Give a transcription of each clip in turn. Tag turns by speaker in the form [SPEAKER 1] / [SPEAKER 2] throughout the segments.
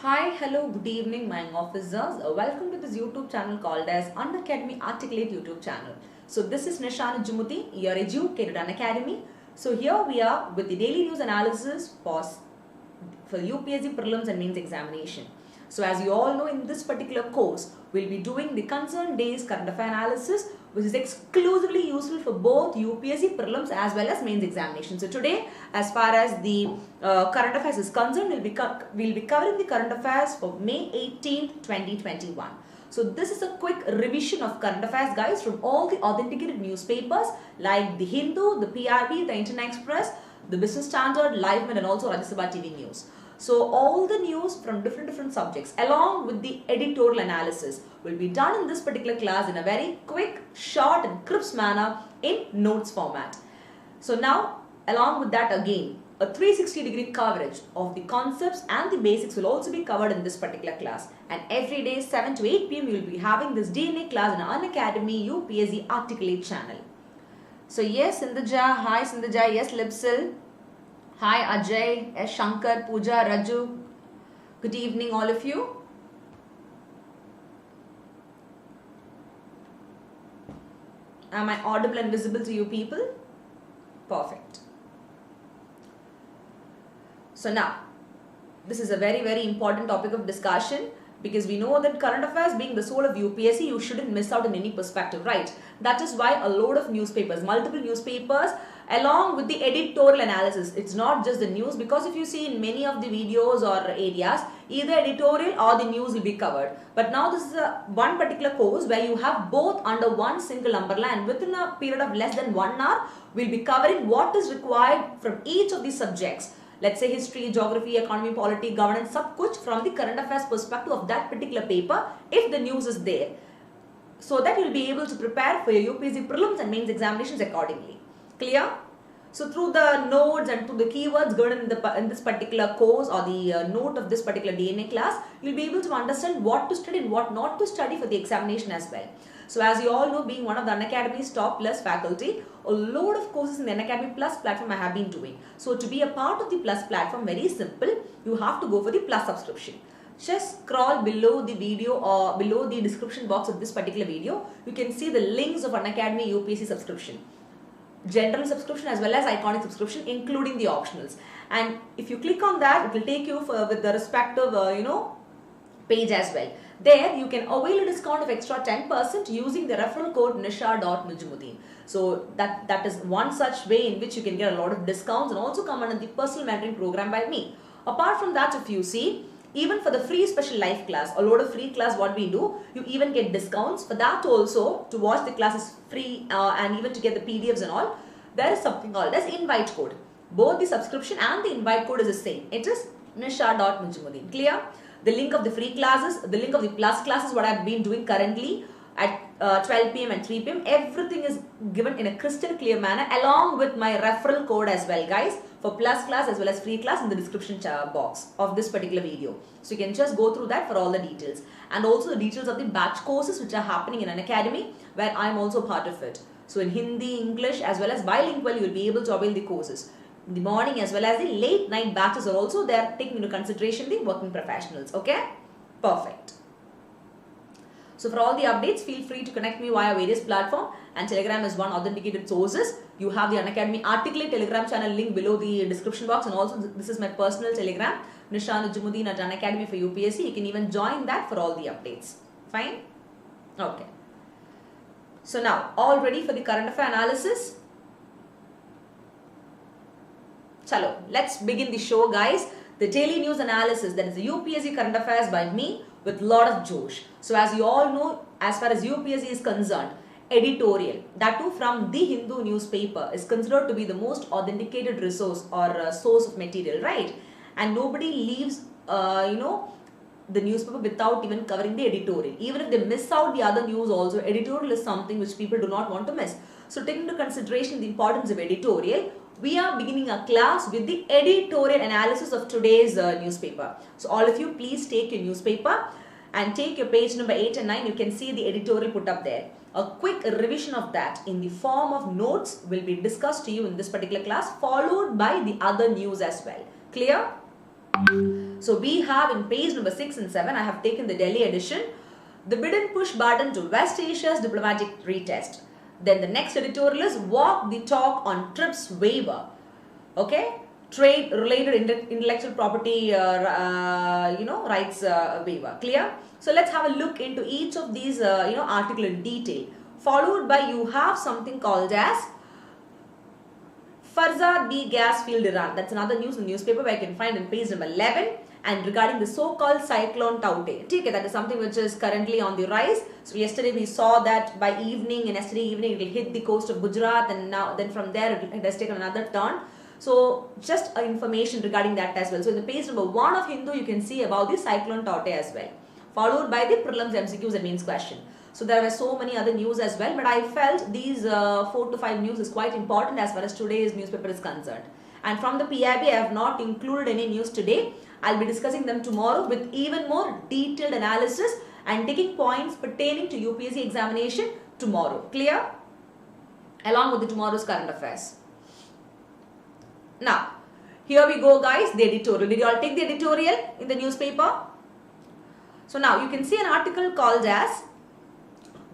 [SPEAKER 1] Hi, hello, good evening, my officers. Welcome to this YouTube channel called as Unacademy Articulate YouTube channel. So this is Nisha Nujumudeen, your educated Unacademy. So here we are with the daily news analysis for UPSC Prelims and Mains examination. So as you all know, in this particular course, we'll be doing the concerned days current affair analysis, which is exclusively useful for both UPSC Prelims as well as Mains examination. So today, as far as the current affairs is concerned, we'll be covering the current affairs for May 18th, 2021. So this is a quick revision of current affairs, guys, from all the authenticated newspapers like the Hindu, the PRB, the Indian Express, the Business Standard, Live Minute, and also Rajya Sabha TV News. So all the news from different subjects along with the editorial analysis will be done in this particular class in a very quick, short and crisp manner in notes format. So now along with that again, a 360-degree coverage of the concepts and the basics will also be covered in this particular class. And every day 7 to 8 p.m. we will be having this DNA class in Unacademy UPSC Articulate channel. So yes, Sindhuja, hi Sindhuja, yes Lipsil. Hi Ajay, S. Shankar, Pooja, Raju. Good evening all of you. Am I audible and visible to you people? Perfect. So now, this is a very important topic of discussion because we know that current affairs being the soul of UPSC, you shouldn't miss out in any perspective, right? That is why a load of newspapers, multiple newspapers, along with the editorial analysis. It's not just the news, because if you see in many of the videos or areas, either editorial or the news will be covered. But now this is one particular course where you have both under one single umbrella, and within a period of less than 1 hour, we'll be covering what is required from each of these subjects. Let's say history, geography, economy, polity, governance, sab kuch from the current affairs perspective of that particular paper if the news is there. So that you'll be able to prepare for your UPSC Prelims and Mains examinations accordingly. Clear? So through the notes and through the keywords given in this particular course or the note of this particular DNA class, you'll be able to understand what to study and what not to study for the examination as well. So as you all know, being one of the Unacademy's top plus faculty, a load of courses in the Unacademy Plus platform I have been doing. So to be a part of the Plus platform, very simple, you have to go for the Plus subscription. Just scroll below the video or below the description box of this particular video. You can see the links of Unacademy UPSC subscription. General subscription as well as iconic subscription, including the optionals. And if you click on that, it will take you with the respective page as well. There you can avail a discount of extra 10% using the referral code Nisha.Nujumudeen. So that is one such way in which you can get a lot of discounts and also come under the personal mentoring program by me. Apart from that, if you see, even for the free special live class, a lot of free class what we do, you even get discounts. For that also, to watch the class is free and even to get the PDFs and all, there is something called as invite code. Both the subscription and the invite code is the same. It is Nisha.Nujumudeen. Clear? The link of the free classes, the link of the plus classes, what I have been doing currently at 12 p.m. and 3 p.m. Everything is given in a crystal clear manner along with my referral code as well, guys, for plus class as well as free class in the description box of this particular video. So you can just go through that for all the details. And also the details of the batch courses which are happening in Unacademy where I am also part of it. So in Hindi, English as well as bilingual, you will be able to avail the courses. The morning as well as the late night batches are also there, taking into consideration the working professionals. Okay? Perfect. So for all the updates, feel free to connect me via various platforms, and Telegram is one authenticated sources. You have the Unacademy Articulate Telegram channel link below the description box, and also this is my personal Telegram, Nisha Nujumudeen at Unacademy for UPSC. You can even join that for all the updates. Fine? Okay. So now, all ready for the current affair analysis? Chalo, let's begin the show, guys. The daily news analysis, that is the UPSC current affairs by me with lot of josh. So as you all know, as far as UPSC is concerned, editorial, that too from the Hindu newspaper, is considered to be the most authenticated resource or source of material, right? And nobody leaves, the newspaper without even covering the editorial. Even if they miss out the other news also, editorial is something which people do not want to miss. So taking into consideration the importance of editorial, we are beginning a class with the editorial analysis of today's newspaper. So all of you, please take your newspaper and take your page number 8 and 9. You can see the editorial put up there. A quick revision of that in the form of notes will be discussed to you in this particular class, followed by the other news as well. Clear? So we have in page number 6 and 7, I have taken the Delhi edition. The bid and push button to West Asia's diplomatic retest. Then the next editorial is walk the talk on TRIPS waiver. Okay, trade related intellectual property rights waiver. Clear? So let's have a look into each of these article in detail. Followed by you have something called as Farzad B gas field Iran. That's another news in the newspaper where I can find in page number 11. And regarding the so-called cyclone Taute. Okay, that is something which is currently on the rise. So yesterday we saw that by evening, and yesterday evening it will hit the coast of Gujarat, and then from there it has taken another turn. So just information regarding that as well. So in the page number 1 of Hindu, you can see about the cyclone Taute as well. Followed by the prelims MCQs and mains question. So there were so many other news as well, but I felt these 4 to 5 news is quite important as far as today's newspaper is concerned. And from the PIB, I have not included any news today. I'll be discussing them tomorrow with even more detailed analysis and taking points pertaining to UPSC examination tomorrow. Clear? Along with the tomorrow's current affairs. Now, here we go guys, the editorial. Did you all take the editorial in the newspaper? So now you can see an article called as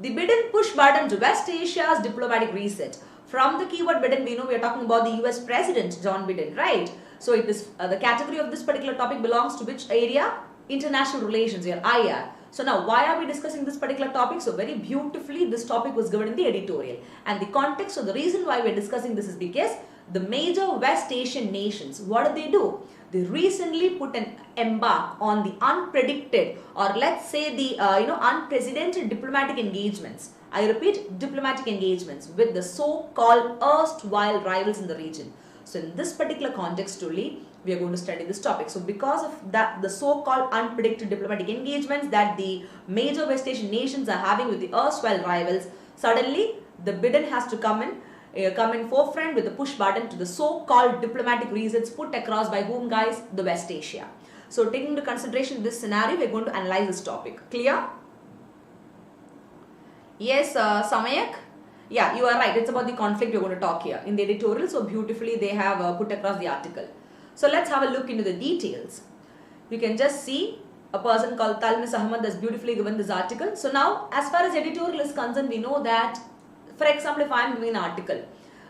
[SPEAKER 1] the bid and push button to West Asia's diplomatic reset. From the keyword Biden, we know we are talking about the US President John Biden, right? So it is the category of this particular topic belongs to which area? International relations, here IR. So now why are we discussing this particular topic? So very beautifully this topic was given in the editorial. And the context or the reason why we are discussing this is because the major West Asian nations, what do? They recently put an embark on the unpredicted, or let's say the unprecedented diplomatic engagements. I repeat, diplomatic engagements with the so-called erstwhile rivals in the region. So in this particular context only, we are going to study this topic. So because of that, the so-called unpredicted diplomatic engagements that the major West Asian nations are having with the erstwhile rivals, suddenly the Biden has to come in forefront with the push button to the so-called diplomatic resets put across by whom guys? The West Asia. So taking into consideration this scenario, we are going to analyze this topic. Clear? Yes, Samayak? Yeah, you are right. It's about the conflict we're going to talk here in the editorial. So beautifully they have put across the article. So let's have a look into the details. You can just see a person called Talmis Ahmad has beautifully given this article. So now as far as editorial is concerned, we know that, for example, if I am giving an article,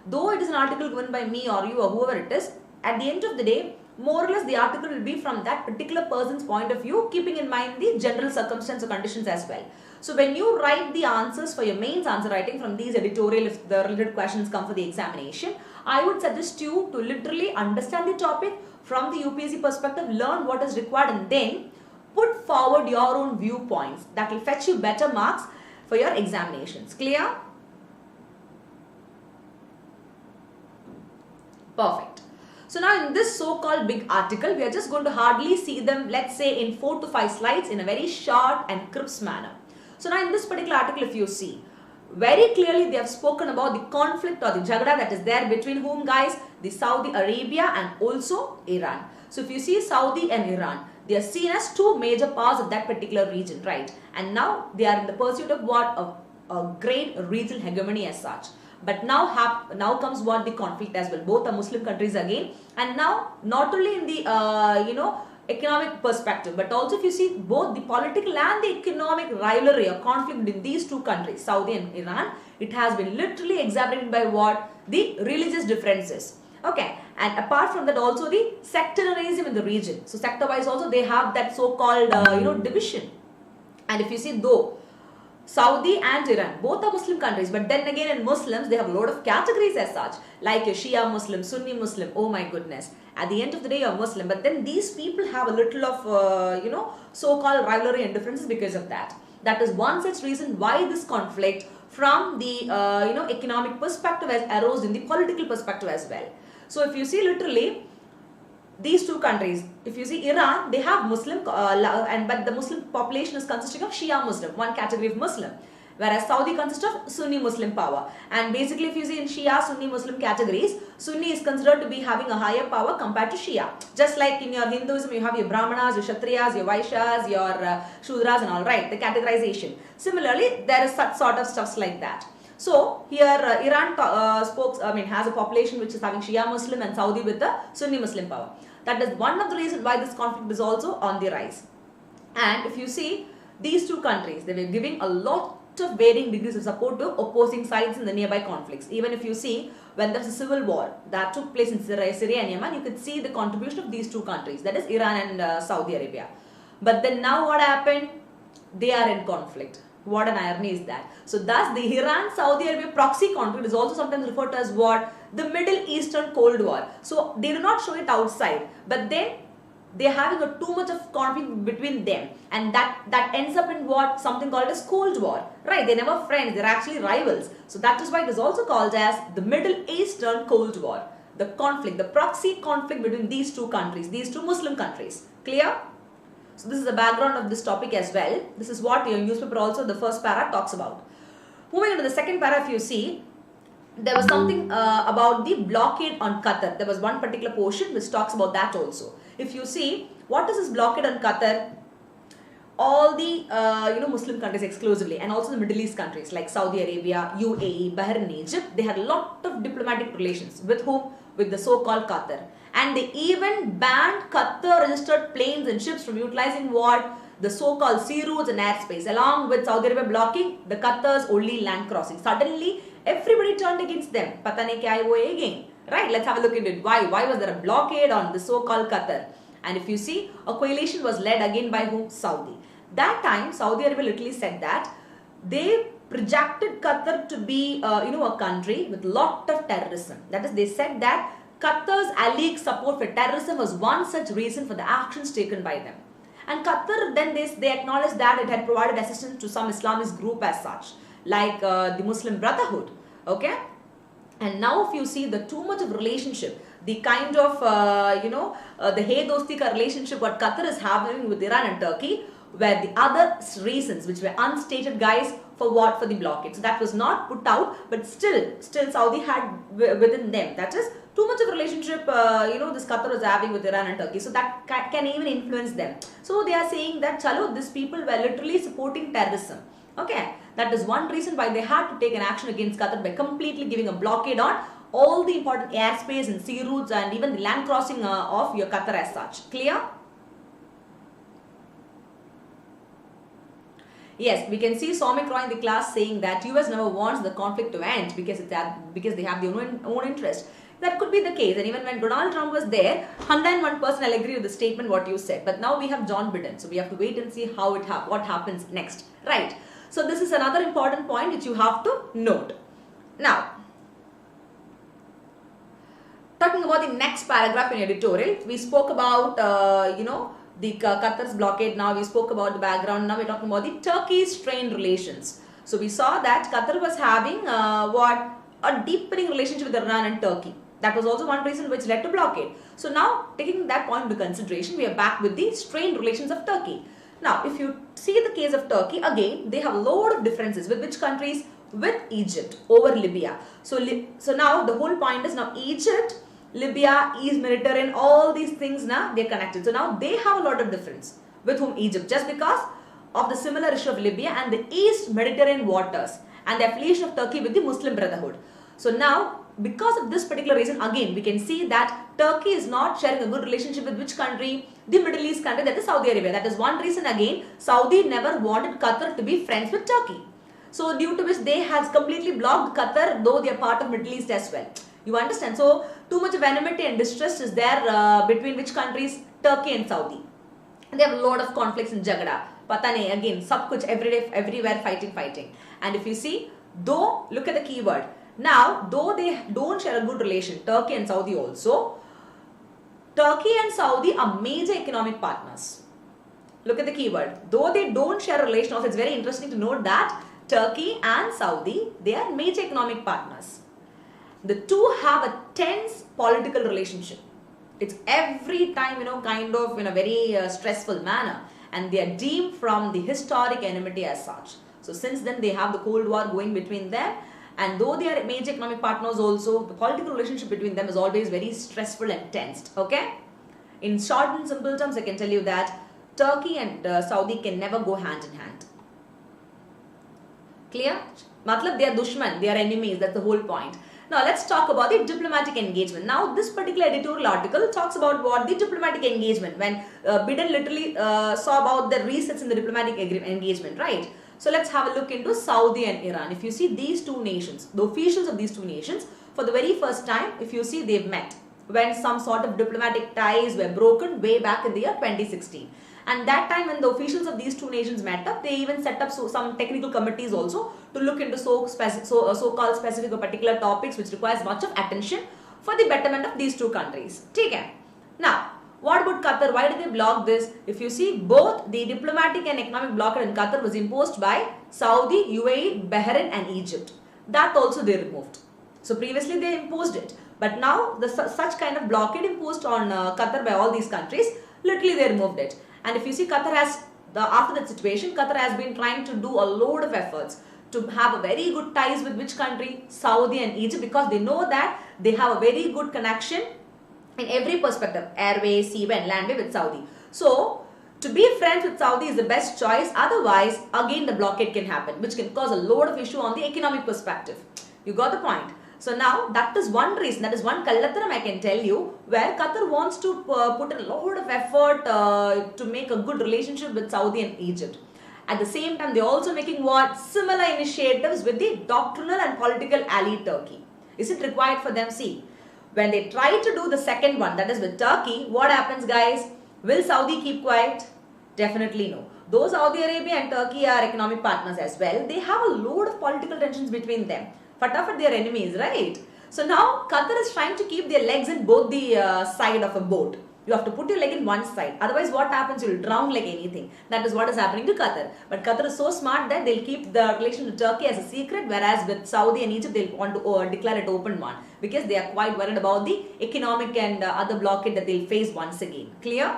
[SPEAKER 1] though it is an article given by me or you or whoever it is, at the end of the day, more or less the article will be from that particular person's point of view, keeping in mind the general circumstance or conditions as well. So when you write the answers for your mains answer writing from these editorial, if the related questions come for the examination, I would suggest you to literally understand the topic from the UPSC perspective, learn what is required, and then put forward your own viewpoints. That will fetch you better marks for your examinations. Clear? Perfect. So now in this so-called big article, we are just going to hardly see them, let's say in 4 to 5 slides in a very short and crisp manner. So now in this particular article, if you see, very clearly they have spoken about the conflict or the jagda that is there between whom guys? The Saudi Arabia and also Iran. So if you see Saudi and Iran, they are seen as two major powers of that particular region, right? And now they are in the pursuit of what? A great regional hegemony as such. But now comes what? The conflict as well. Both are Muslim countries again. And now not only in the economic perspective, but also if you see both the political and the economic rivalry or conflict in these two countries, Saudi and Iran, it has been literally exacerbated by what? The religious differences. Okay, and apart from that also the sectarianism in the region. So sector wise also they have that so-called division. And if you see though Saudi and Iran, both are Muslim countries, but then again in Muslims they have a lot of categories as such, like a Shia Muslim, Sunni Muslim. Oh my goodness, at the end of the day you're Muslim, but then these people have a little of so-called rivalry and differences because of that. That is one such reason why this conflict from the economic perspective has arose in the political perspective as well. So if you see literally these two countries, if you see Iran, they have Muslim but the Muslim population is consisting of Shia Muslim, one category of Muslim, whereas Saudi consists of Sunni Muslim power. And basically if you see in Shia Sunni Muslim categories, Sunni is considered to be having a higher power compared to Shia. Just like in your Hinduism you have your Brahmanas, your Kshatriyas, your Vaishyas, your Shudras and all, right, the categorization. Similarly there is such sort of stuffs like that. So here Iran has a population which is having Shia Muslim and Saudi with the Sunni Muslim power. That is one of the reasons why this conflict is also on the rise. And if you see, these two countries, they were giving a lot of varying degrees of support to opposing sides in the nearby conflicts. Even if you see, when there's a civil war that took place in Syria and Yemen, you could see the contribution of these two countries, that is Iran and Saudi Arabia. But then now what happened? They are in conflict. What an irony is that. So thus the Iran-Saudi Arabia proxy conflict is also sometimes referred to as what? The Middle Eastern Cold War. So they do not show it outside, but then they are having too much of conflict between them, and that ends up in what? Something called as Cold War, right? They're never friends, they're actually rivals. So that is why it is also called as the Middle Eastern Cold War. The conflict, the proxy conflict between these two countries, these two Muslim countries. Clear? So this is the background of this topic as well. This is what your newspaper also, the first para talks about. Moving into the second para, if you see, there was something about the blockade on Qatar. There was one particular portion which talks about that also. If you see, what is this blockade on Qatar? All the Muslim countries exclusively, and also the Middle East countries like Saudi Arabia, UAE, Bahrain, Egypt, they had a lot of diplomatic relations. With whom? With the so-called Qatar. And they even banned Qatar registered planes and ships from utilizing what? The so-called sea routes and airspace. Along with Saudi Arabia blocking the Qatar's only land crossing. Suddenly, everybody turned against them. Pata nahi kya hai wo again. Right, let's have a look into it. Why? Why was there a blockade on the so-called Qatar? And if you see, a coalition was led again by whom? Saudi. That time, Saudi Arabia literally said that they projected Qatar to be, a country with lot of terrorism. That is, they said that Qatar's alleged support for terrorism was one such reason for the actions taken by them. And Qatar, then they acknowledged that it had provided assistance to some Islamist group as such, like the Muslim Brotherhood. Okay? And now if you see the too much of relationship, the kind of, the Hey Dosti ka relationship what Qatar is having with Iran and Turkey, were the other reasons which were unstated, guys, for what? For the blockade. So that was not put out, but still Saudi had within them. That is too much of relationship, this Qatar was having with Iran and Turkey. So that can even influence them. So they are saying that, chalo, these people were literally supporting terrorism. Okay, that is one reason why they had to take an action against Qatar by completely giving a blockade on all the important airspace and sea routes and even the land crossing of your Qatar as such. Clear? Yes, we can see Soumik Roy in the class saying that US never wants the conflict to end because they have their own interest. That could be the case, and even when Donald Trump was there, 101% I'll agree with the statement what you said. But now we have John Biden, so we have to wait and see what happens next. Right. So this is another important point which you have to note. Now, talking about the next paragraph in editorial, we spoke about the Qatar's blockade. Now we spoke about the background. Now we're talking about the Turkey-strained relations. So we saw that Qatar was having a deepening relationship with Iran and Turkey. That was also one reason which led to blockade. So now, taking that point into consideration, we are back with the strained relations of Turkey. Now, if you see the case of Turkey, again, they have a lot of differences. With which countries? With Egypt over Libya. So now the whole point is now Egypt, Libya, East Mediterranean, all these things now they're connected. So now they have a lot of difference. With whom? Egypt, just because of the similar issue of Libya and the East Mediterranean waters and the affiliation of Turkey with the Muslim Brotherhood. So now, because of this particular reason, again, we can see that Turkey is not sharing a good relationship with which country? The Middle East country, that is Saudi Arabia. That is one reason again, Saudi never wanted Qatar to be friends with Turkey. So due to which they has completely blocked Qatar, though they are part of Middle East as well. You understand? So too much of enmity and distrust is there between which countries? Turkey and Saudi. And they have a lot of conflicts in Jagada. Pata nahi, again, sab kuch every day, everywhere fighting. And if you see, though, look at the keyword. Now, though they don't share a good relation, Turkey and Saudi also, Turkey and Saudi are major economic partners. Look at the keyword. Though they don't share a relation, also it's very interesting to note that Turkey and Saudi, they are major economic partners. The two have a tense political relationship. It's every time, kind of in a very stressful manner. And they are deemed from the historic enmity as such. So since then, they have the Cold War going between them. And though they are major economic partners also, the political relationship between them is always very stressful and tensed. Okay? In short and simple terms, I can tell you that Turkey and Saudi can never go hand in hand. Clear? Matlab, they are dushman, they are enemies, that's the whole point. Now let's talk about the diplomatic engagement. Now this particular editorial article talks about what the diplomatic engagement, when Biden literally saw about the resets in the diplomatic engagement, right? So let's have a look into Saudi and Iran. If you see these two nations, the officials of these two nations, for the very first time, if you see, they've met when some sort of diplomatic ties were broken way back in the year 2016. And that time when the officials of these two nations met up, they even set up some technical committees also to look into so-called specific or particular topics which requires much of attention for the betterment of these two countries. Take care. Now, what about Qatar? Why did they block this? If you see, both the diplomatic and economic blockade in Qatar was imposed by Saudi, UAE, Bahrain and Egypt. That also they removed. So previously they imposed it. But now such kind of blockade imposed on Qatar by all these countries, literally they removed it. And if you see, Qatar has, after that situation, Qatar has been trying to do a load of efforts to have a very good ties with which country? Saudi and Egypt, because they know that they have a very good connection in every perspective, airway, seaway and landway with Saudi. So, to be friends with Saudi is the best choice. Otherwise, again the blockade can happen, which can cause a load of issue on the economic perspective. You got the point? So now that is one reason, that is one kallatharam I can tell you, where Qatar wants to put a lot of effort to make a good relationship with Saudi and Egypt. At the same time, they are also making what? Similar initiatives with the doctrinal and political ally Turkey. Is it required for them? See, when they try to do the second one, that is with Turkey, what happens, guys? Will Saudi keep quiet? Definitely no. Though Saudi Arabia and Turkey are economic partners as well, they have a load of political tensions between them. Fatafat, they are enemies, right? So now Qatar is trying to keep their legs in both the side of a boat. You have to put your leg in one side. Otherwise, what happens? You will drown like anything. That is what is happening to Qatar. But Qatar is so smart that they'll keep the relation to Turkey as a secret, whereas with Saudi and Egypt, they'll want to declare it open one, because they are quite worried about the economic and other blockade that they'll face once again. Clear?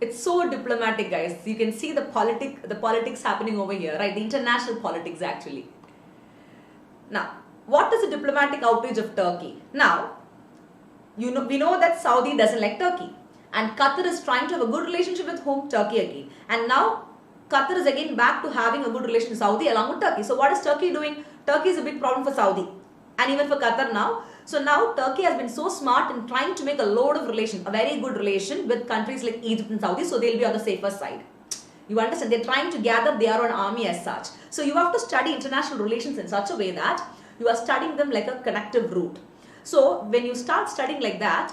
[SPEAKER 1] It's so diplomatic, guys. You can see the politics happening over here, right? The international politics, actually. Now, what is the diplomatic outrage of Turkey? Now, we know that Saudi doesn't like Turkey, and Qatar is trying to have a good relationship with whom? Turkey again. And now Qatar is again back to having a good relation with Saudi along with Turkey. So what is Turkey doing? Turkey is a big problem for Saudi and even for Qatar now. So now Turkey has been so smart in trying to make a load of relation, a very good relation with countries like Egypt and Saudi, so they'll be on the safer side. You understand? They're trying to gather their own army as such. So you have to study international relations in such a way that you are studying them like a connective route. So when you start studying like that,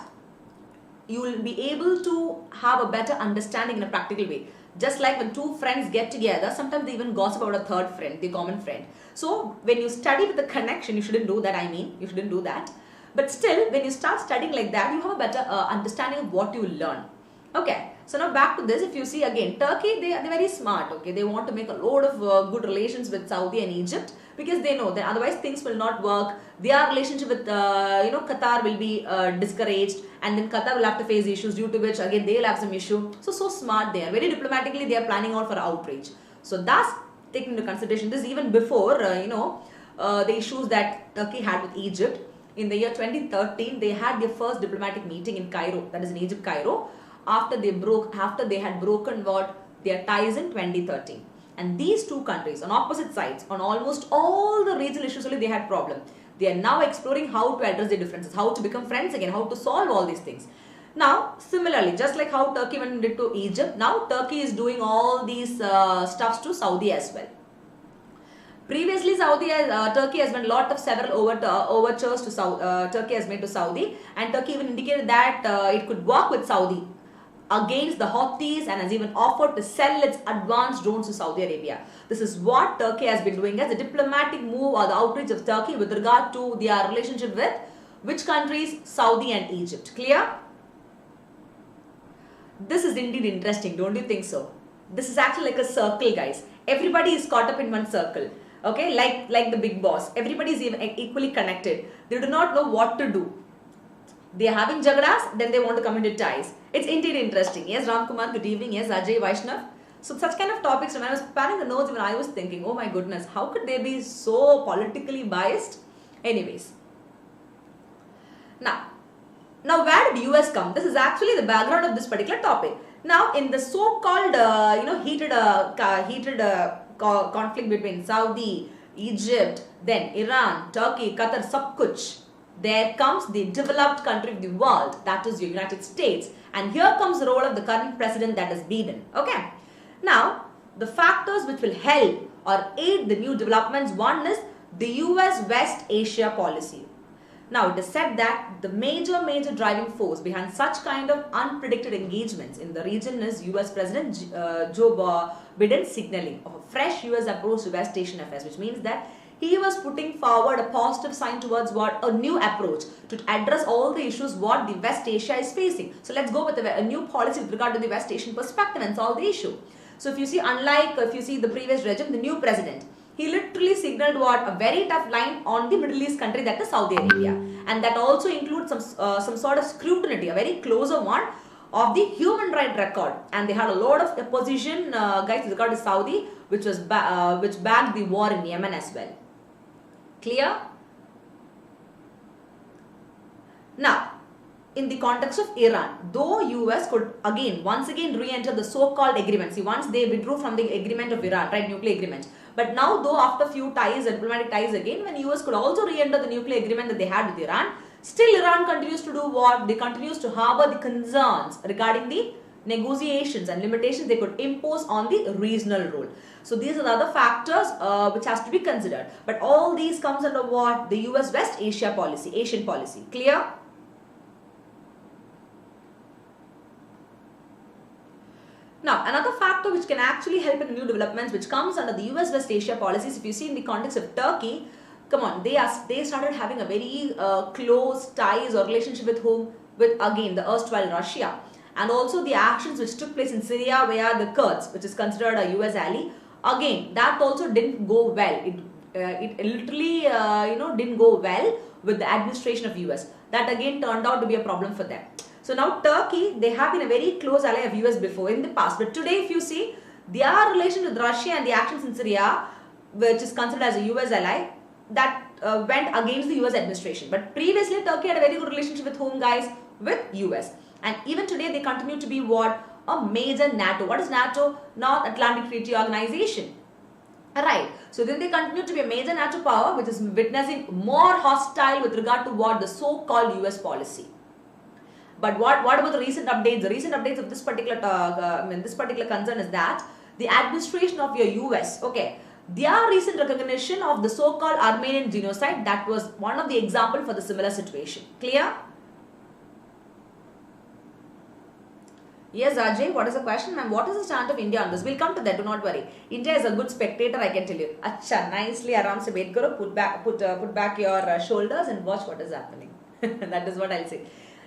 [SPEAKER 1] you will be able to have a better understanding in a practical way. Just like when two friends get together, sometimes they even gossip about a third friend, the common friend. So when you study with the connection, you shouldn't do that, you shouldn't do that. But still, when you start studying like that, you have a better understanding of what you learn. Okay, so now back to this. If you see again, Turkey, they're very smart. Okay, they want to make a load of good relations with Saudi and Egypt, because they know that otherwise things will not work. Their relationship with Qatar will be discouraged, and then Qatar will have to face issues due to which again they'll have some issue. So smart they are. Very diplomatically they are planning out for outrage. So that's taken into consideration. This even before the issues that Turkey had with Egypt. In the year 2013, they had their first diplomatic meeting in Cairo, that is in Egypt, Cairo, after they had broken their ties in 2013. And these two countries on opposite sides, on almost all the regional issues only they had problem. They are now exploring how to address the differences, how to become friends again, how to solve all these things. Now, similarly, just like how Turkey went and did to Egypt, now Turkey is doing all these stuffs to Saudi as well. Previously, Turkey has made several overtures to Turkey has made to Saudi, and Turkey even indicated that it could work with Saudi against the Houthis, and has even offered to sell its advanced drones to Saudi Arabia. This is what Turkey has been doing as a diplomatic move or the outreach of Turkey with regard to their relationship with which countries? Saudi and Egypt. Clear? This is indeed interesting, don't you think so? This is actually like a circle, guys. Everybody is caught up in one circle. Okay, like the big boss. Everybody is even equally connected. They do not know what to do. They are having jagras, then they want to come into ties. It's indeed interesting. Yes, Ram Kumar, good evening. Yes, Ajay Vaishnav. So such kind of topics, when I was planning the notes, even I was thinking, oh my goodness, how could they be so politically biased? Anyways. Now where did US come? This is actually the background of this particular topic. Now, in the so-called, heated conflict between Saudi, Egypt, then Iran, Turkey, Qatar, sab kuch. There comes the developed country of the world, that is the United States. And here comes the role of the current president, that is Biden. Okay. Now, the factors which will help or aid the new developments, one is the US West Asia policy. Now, it is said that the major driving force behind such kind of unpredicted engagements in the region is US President Joe Biden's signaling of a fresh US approach to West Asian affairs, which means that he was putting forward a positive sign towards what a new approach to address all the issues what the West Asia is facing. So let's go with a new policy with regard to the West Asian perspective and solve the issue. So if you see, unlike if you see the previous regime, the new president, he literally signaled what a very tough line on the Middle East country, that is Saudi Arabia, and that also includes some sort of scrutiny, a very closer one of the human right record, and they had a lot of opposition guys with regard to Saudi, which backed the war in Yemen as well. Clear? Now, in the context of Iran, though US could once again re-enter the so-called agreement. See, once they withdrew from the agreement of Iran, right, nuclear agreement. But now, though after few ties, diplomatic ties again, when US could also re-enter the nuclear agreement that they had with Iran, still Iran continues to do what? They continues to harbor the concerns regarding the negotiations and limitations they could impose on the regional role. So these are the other factors which has to be considered. But all these comes under what? The US West Asia policy, Asian policy. Clear? Now, another factor which can actually help in new developments, which comes under the US West Asia policies, if you see in the context of Turkey, come on, they started having a very close ties or relationship with whom? With again the erstwhile Russia, and also the actions which took place in Syria where the Kurds, which is considered a US ally, again that also didn't go well. It literally didn't go well with the administration of US. That again turned out to be a problem for them. So now Turkey, they have been a very close ally of US before in the past, but today if you see their relation with Russia and the actions in Syria, which is considered as a US ally, that went against the US administration. But previously Turkey had a very good relationship with whom, guys? With US. And even today they continue to be what? A major NATO. What is NATO? North Atlantic Treaty Organization. Alright. So then they continue to be a major NATO power which is witnessing more hostile with regard to what? The so-called US policy. But what about the recent updates? The recent updates of this particular concern is that the administration of your US, okay, their recent recognition of the so-called Armenian genocide, that was one of the example for the similar situation. Clear? Yes, Ajay, what is the question, ma'am? What is the stand of India on this? We'll come to that, do not worry. India is a good spectator, I can tell you. Acha, nicely, aram se wait karo, put back your shoulders and watch what is happening. That is what I'll say.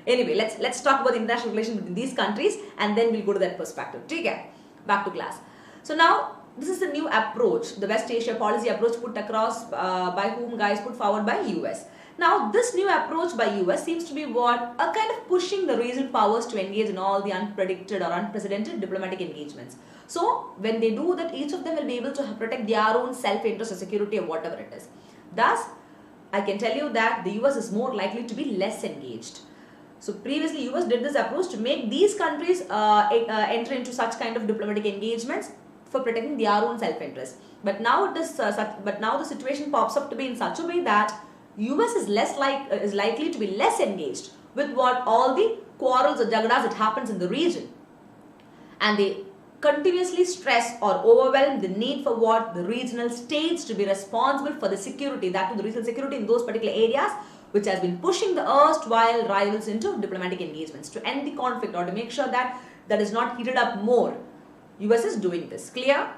[SPEAKER 1] Anyway, let's talk about the international relations between these countries and then we'll go to that perspective. Okay, back to class. So now, this is the new approach, the West Asia policy approach put across by whom, guys? Put forward by US. Now, this new approach by US seems to be what? A kind of pushing the regional powers to engage in all the unpredicted or unprecedented diplomatic engagements. So, when they do that, each of them will be able to protect their own self-interest or security or whatever it is. Thus, I can tell you that the US is more likely to be less engaged. So previously US did this approach to make these countries enter into such kind of diplomatic engagements for protecting their own self-interest. But now the situation pops up to be in such a way that US is likely to be less engaged with what all the quarrels or jagdas that happens in the region, and they continuously stress or overwhelm the need for what? The regional states to be responsible for the security, that to the regional security in those particular areas, which has been pushing the erstwhile rivals into diplomatic engagements to end the conflict or to make sure that that is not heated up more. US is doing this. Clear?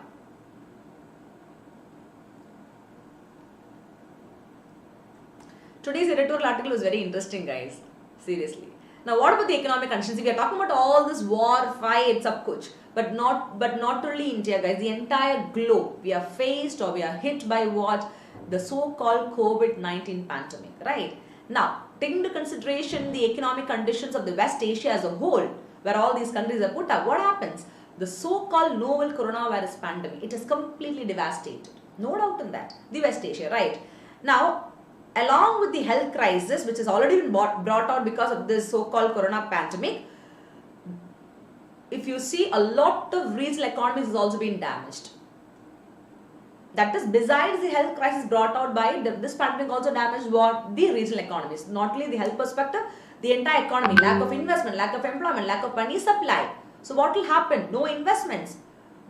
[SPEAKER 1] Today's editorial article was very interesting, guys. Seriously. Now, what about the economic conditions? We are talking about all this war, fight, sab kuch, but not only India, guys. The entire globe, we are faced or we are hit by what? The so-called COVID-19 pandemic, right? Now, taking into consideration the economic conditions of the West Asia as a whole, where all these countries are put up, what happens? The so-called novel coronavirus pandemic, it has completely devastated. No doubt in that. The West Asia, right? Now, along with the health crisis, which has already been brought out because of this so-called corona pandemic, if you see, a lot of regional economies has also been damaged. That is, besides the health crisis brought out by this pandemic, also damaged what? The regional economies. Not only the health perspective, the entire economy. Lack of investment, lack of employment, lack of money supply. So what will happen? No investments.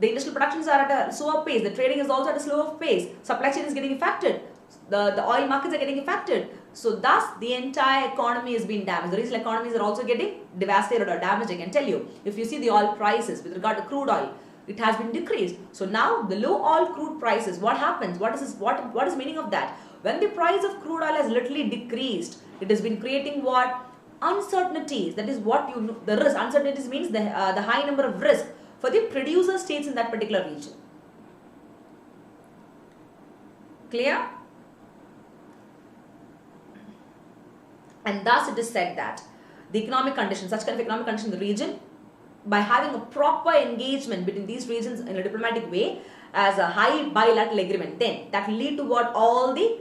[SPEAKER 1] The industrial productions are at a slower pace. The trading is also at a slower pace. Supply chain is getting affected. The oil markets are getting affected. So thus the entire economy is being damaged. The regional economies are also getting devastated or damaged, I can tell you. If you see the oil prices with regard to crude oil, it has been decreased. So now the low oil crude prices, what happens? What is meaning of that? When the price of crude oil has literally decreased, it has been creating what? Uncertainties. That is what you know, the risk. Uncertainties means the high number of risk for the producer states in that particular region. Clear? And thus it is said that the economic conditions, such kind of economic conditions in the region, by having a proper engagement between these regions in a diplomatic way as a high bilateral agreement, then that will lead to what? All the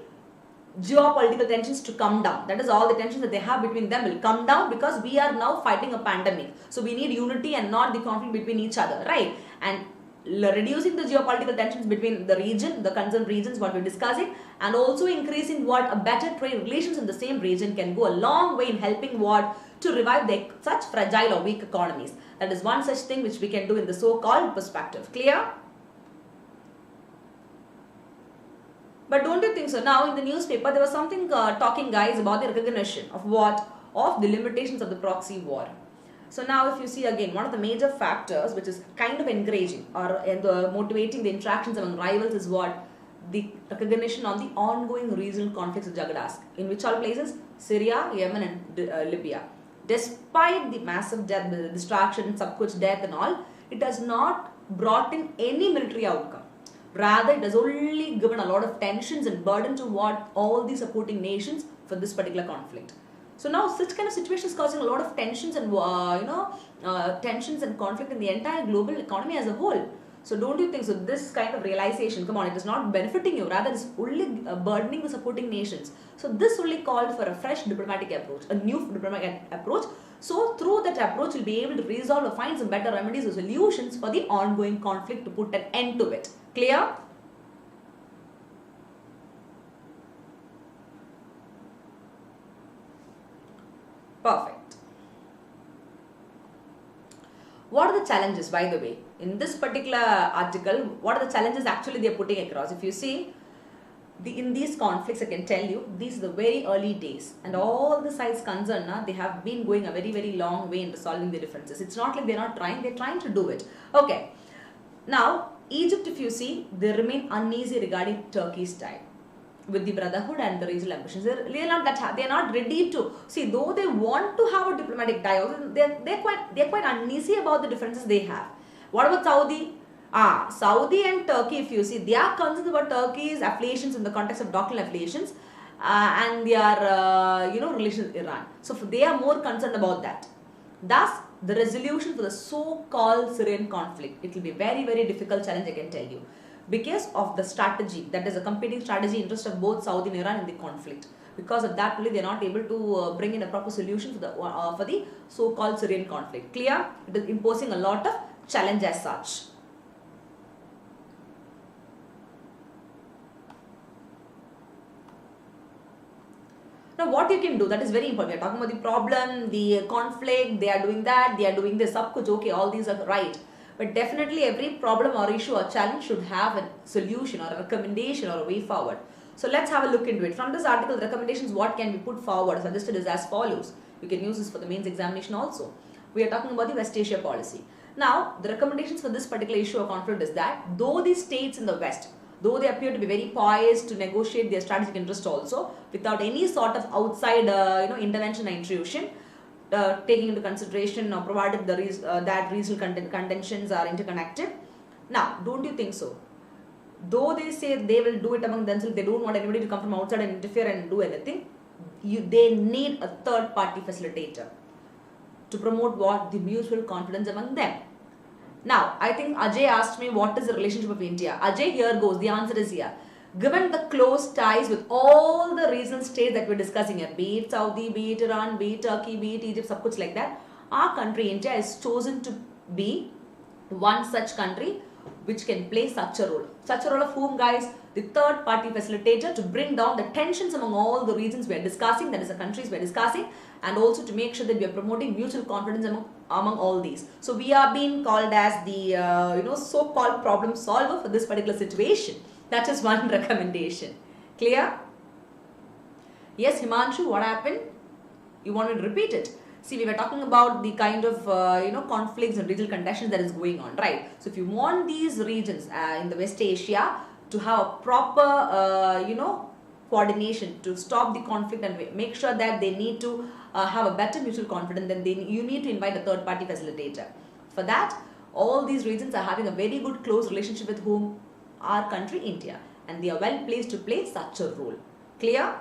[SPEAKER 1] geopolitical tensions to come down. That is, all the tensions that they have between them will come down, because we are now fighting a pandemic. So we need unity and not the conflict between each other, right? And reducing the geopolitical tensions between the region, the concerned regions, what we're discussing, and also increasing what? A better trade relations in the same region can go a long way in helping what? To revive such fragile or weak economies. That is one such thing which we can do in the so-called perspective. Clear? But don't you think so? Now in the newspaper there was something talking, guys, about the recognition of what? Of the limitations of the proxy war. So now if you see again, one of the major factors which is kind of encouraging or motivating the interactions among rivals is what? The recognition of the ongoing regional conflicts of Jagadas. In which all places? Syria, Yemen and Libya. Despite the massive death, the destruction, subkuch death and all, it has not brought in any military outcome. Rather, it has only given a lot of tensions and burden to what? All the supporting nations for this particular conflict. So now such kind of situations causing a lot of tensions and tensions and conflict in the entire global economy as a whole. So don't you think so? This kind of realization, come on, it is not benefiting you, rather it's only burdening the supporting nations. So this only called for a fresh diplomatic approach, a new diplomatic approach. So through that approach, we'll be able to resolve or find some better remedies or solutions for the ongoing conflict to put an end to it. Clear? Perfect. What are the challenges, by the way? In this particular article, what are the challenges actually they are putting across? If you see, in these conflicts, I can tell you, these are the very early days. And all the sides concerned, they have been going a very, very long way in resolving the differences. It's not like they're not trying, they're trying to do it. Okay. Now, Egypt, if you see, they remain uneasy regarding Turkey's tie with the Brotherhood and the regional ambitions. They're not ready to see, though they want to have a diplomatic tie. They're quite uneasy about the differences they have. What about Saudi? Saudi and Turkey, if you see, they are concerned about Turkey's affiliations in the context of doctrinal affiliations and their relations with Iran. So they are more concerned about that. Thus, the resolution for the so-called Syrian conflict, it will be a very, very difficult challenge, I can tell you, because of the strategy, that is a competing strategy interest of both Saudi and Iran in the conflict. Because of that, really, they are not able to bring in a proper solution for the so-called Syrian conflict. Clear? It is imposing a lot of challenge as such. Now, what you can do, that is very important. We are talking about the problem, the conflict, they are doing that, they are doing this, okay, all these are right. But definitely every problem or issue or challenge should have a solution or a recommendation or a way forward. So let's have a look into it. From this article, the recommendations, what can be put forward, suggested is as follows. You can use this for the mains examination also. We are talking about the West Asia policy. Now, the recommendations for this particular issue or conflict is that though the states in the West, though they appear to be very poised to negotiate their strategic interest also without any sort of outside intervention or intrusion, taking into consideration or provided that regional contentions are interconnected. Now, don't you think so? Though they say they will do it among themselves, they don't want anybody to come from outside and interfere and do anything, they need a third party facilitator to promote what? The mutual confidence among them. Now, I think Ajay asked me what is the relationship of India. Ajay, here goes. The answer is here. Given the close ties with all the regional states that we're discussing here, be it Saudi, be it Iran, be it Turkey, be it Egypt, सब कुछ like that, our country, India, is chosen to be one such country which can play such a role. Such a role of whom, guys? The third party facilitator, to bring down the tensions among all the regions we are discussing, that is the countries we are discussing, and also to make sure that we are promoting mutual confidence among all these. So we are being called as the so-called problem solver for this particular situation. That is one recommendation. Clear? Yes, Himanshu, what happened? You want me to repeat it? See, we were talking about the kind of conflicts and regional conditions that is going on, right? So if you want these regions in the West Asia to have a proper coordination to stop the conflict and make sure that they need to have a better mutual confidence, then you need to invite a third party facilitator. For that, all these regions are having a very good close relationship with whom? Our country, India, and they are well placed to play such a role. Clear?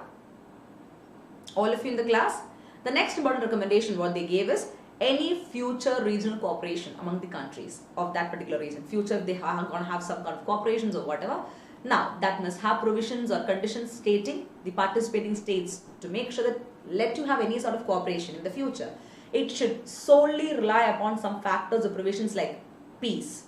[SPEAKER 1] All of you in the class? The next important recommendation what they gave is any future regional cooperation among the countries of that particular region. Future, they are going to have some kind of cooperations or whatever. Now, that must have provisions or conditions stating the participating states to make sure that let you have any sort of cooperation in the future. It should solely rely upon some factors or provisions like peace,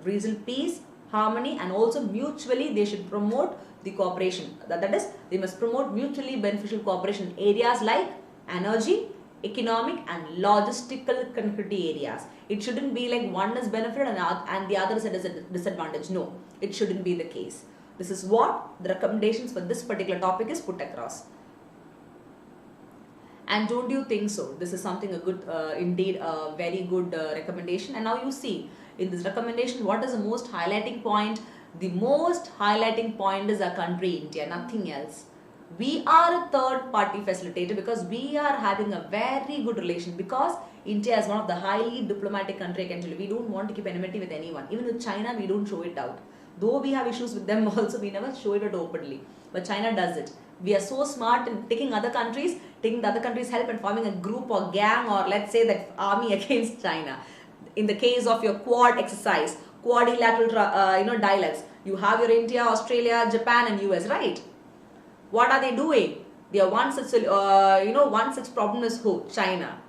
[SPEAKER 1] regional peace, harmony, and also mutually they should promote the cooperation. That is, they must promote mutually beneficial cooperation in areas like energy, economic and logistical connectivity areas. It shouldn't be like one is benefited and the other is a disadvantage. No, it shouldn't be the case. This is what the recommendations for this particular topic is put across. And don't you think so? This is something a good, indeed a very good recommendation. And now you see in this recommendation, what is the most highlighting point? The most highlighting point is our country, India, nothing else. We are a third party facilitator because we are having a very good relation, because India is one of the highly diplomatic country, I can tell you. We don't want to keep enmity with anyone. Even with China, we don't show it out. Though we have issues with them also, we never show it out openly. But China does it. We are so smart in taking the other countries' help and forming a group or gang, or let's say the army against China. In the case of your Quad exercise, quadrilateral dialogues, you have your India, Australia, Japan and US, right? What are they doing? They are one such problem is who? China.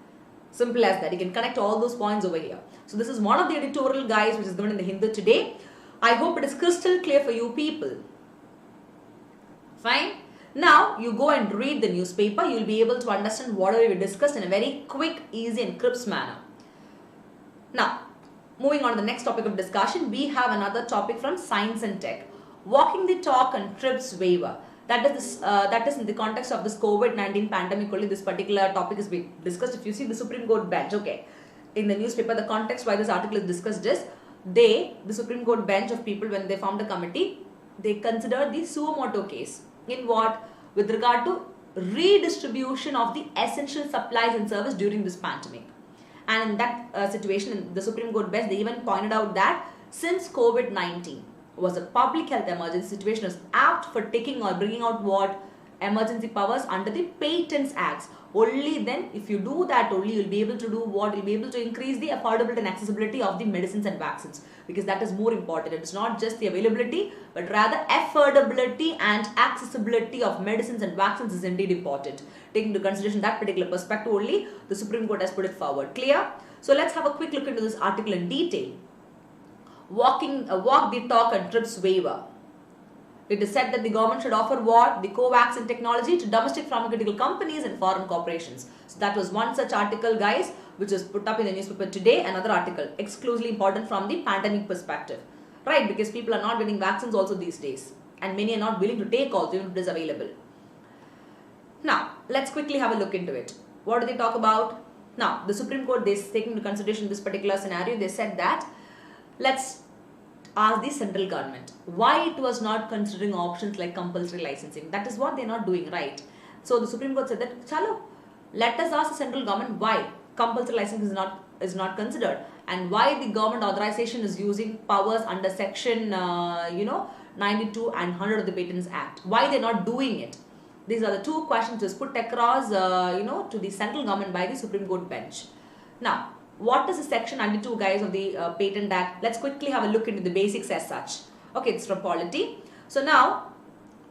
[SPEAKER 1] Simple as that. You can connect all those points over here. So this is one of the editorial guides which is given in the Hindu today. I hope it is crystal clear for you people. Fine. Now you go and read the newspaper. You will be able to understand whatever we discussed in a very quick, easy and crisp manner. Now, moving on to the next topic of discussion, we have another topic from Science and Tech. Walking the talk and TRIPS waiver. That is in the context of this COVID-19 pandemic only this particular topic is being discussed. If you see the Supreme Court bench, okay, in the newspaper, the context why this article is discussed is the Supreme Court bench of people, when they formed a committee, they considered the suo motu case. In what? With regard to redistribution of the essential supplies and service during this pandemic. And in that situation, in the Supreme Court bench, they even pointed out that since COVID-19 was a public health emergency, situation is apt for taking or bringing out what? Emergency powers under the Patents Acts. Only then, if you do that only, you'll be able to do what? You'll be able to increase the affordability and accessibility of the medicines and vaccines, because that is more important. It's not just the availability, but rather affordability and accessibility of medicines and vaccines is indeed important. Taking into consideration that particular perspective only, the Supreme Court has put it forward. Clear? So let's have a quick look into this article in detail. Walk the talk and TRIPS waiver. It is said that the government should offer what? The co-vaccine technology to domestic pharmaceutical companies and foreign corporations. So that was one such article, guys, which is put up in the newspaper today. Another article, exclusively important from the pandemic perspective. Right, because people are not getting vaccines also these days. And many are not willing to take also, even if it is available. Now, let's quickly have a look into it. What do they talk about? Now, the Supreme Court, they taking into consideration this particular scenario, they said that let's ask the central government why it was not considering options like compulsory licensing. That is what they are not doing, right? So the Supreme Court said that, chalo, let us ask the central government why compulsory licensing is not considered, and why the government authorization is using powers under section 92 and 100 of the Patents Act. Why they are not doing it? These are the two questions just put across to the central government by the Supreme Court bench. Now, what is the section 92, guys, of the Patent Act? Let's quickly have a look into the basics as such. Okay, it's from polity. So now,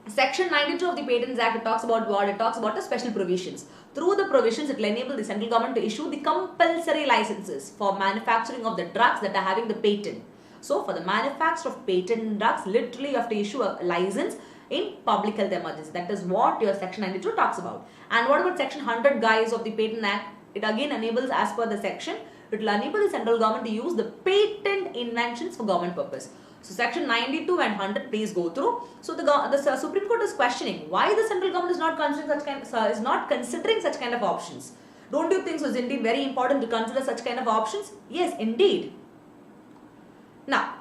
[SPEAKER 1] section 92 of the Patents Act, it talks about what? It talks about the special provisions. Through the provisions, it will enable the central government to issue the compulsory licenses for manufacturing of the drugs that are having the patent. So for the manufacture of patent drugs, literally you have to issue a license in public health emergency. That is what your section 92 talks about. And what about section 100 guys of the Patent Act? It again enables, as per the section, it will enable the central government to use the patent inventions for government purpose. So section 92 and 100, please go through. So the Supreme Court is questioning why the central government is not considering such kind of options. Don't you think so? It's indeed very important to consider such kind of options? Yes, indeed. Now,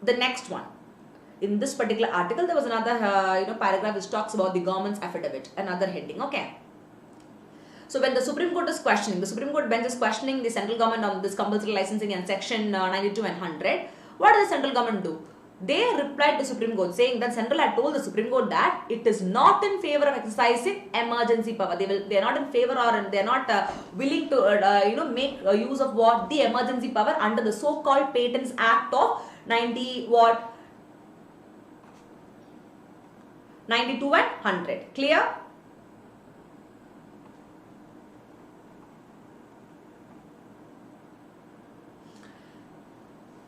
[SPEAKER 1] the next one. In this particular article, there was another paragraph which talks about the government's affidavit, another heading. Okay. So when the Supreme Court is questioning, the Supreme Court bench is questioning the central government on this compulsory licensing and section 92 and 100. What does the central government do? They replied to Supreme Court saying that Central had told the Supreme Court that it is not in favor of exercising emergency power. They are not in favor, or they are not willing to make use of what the emergency power under the so-called Patents Act of 92 and 100. Clear?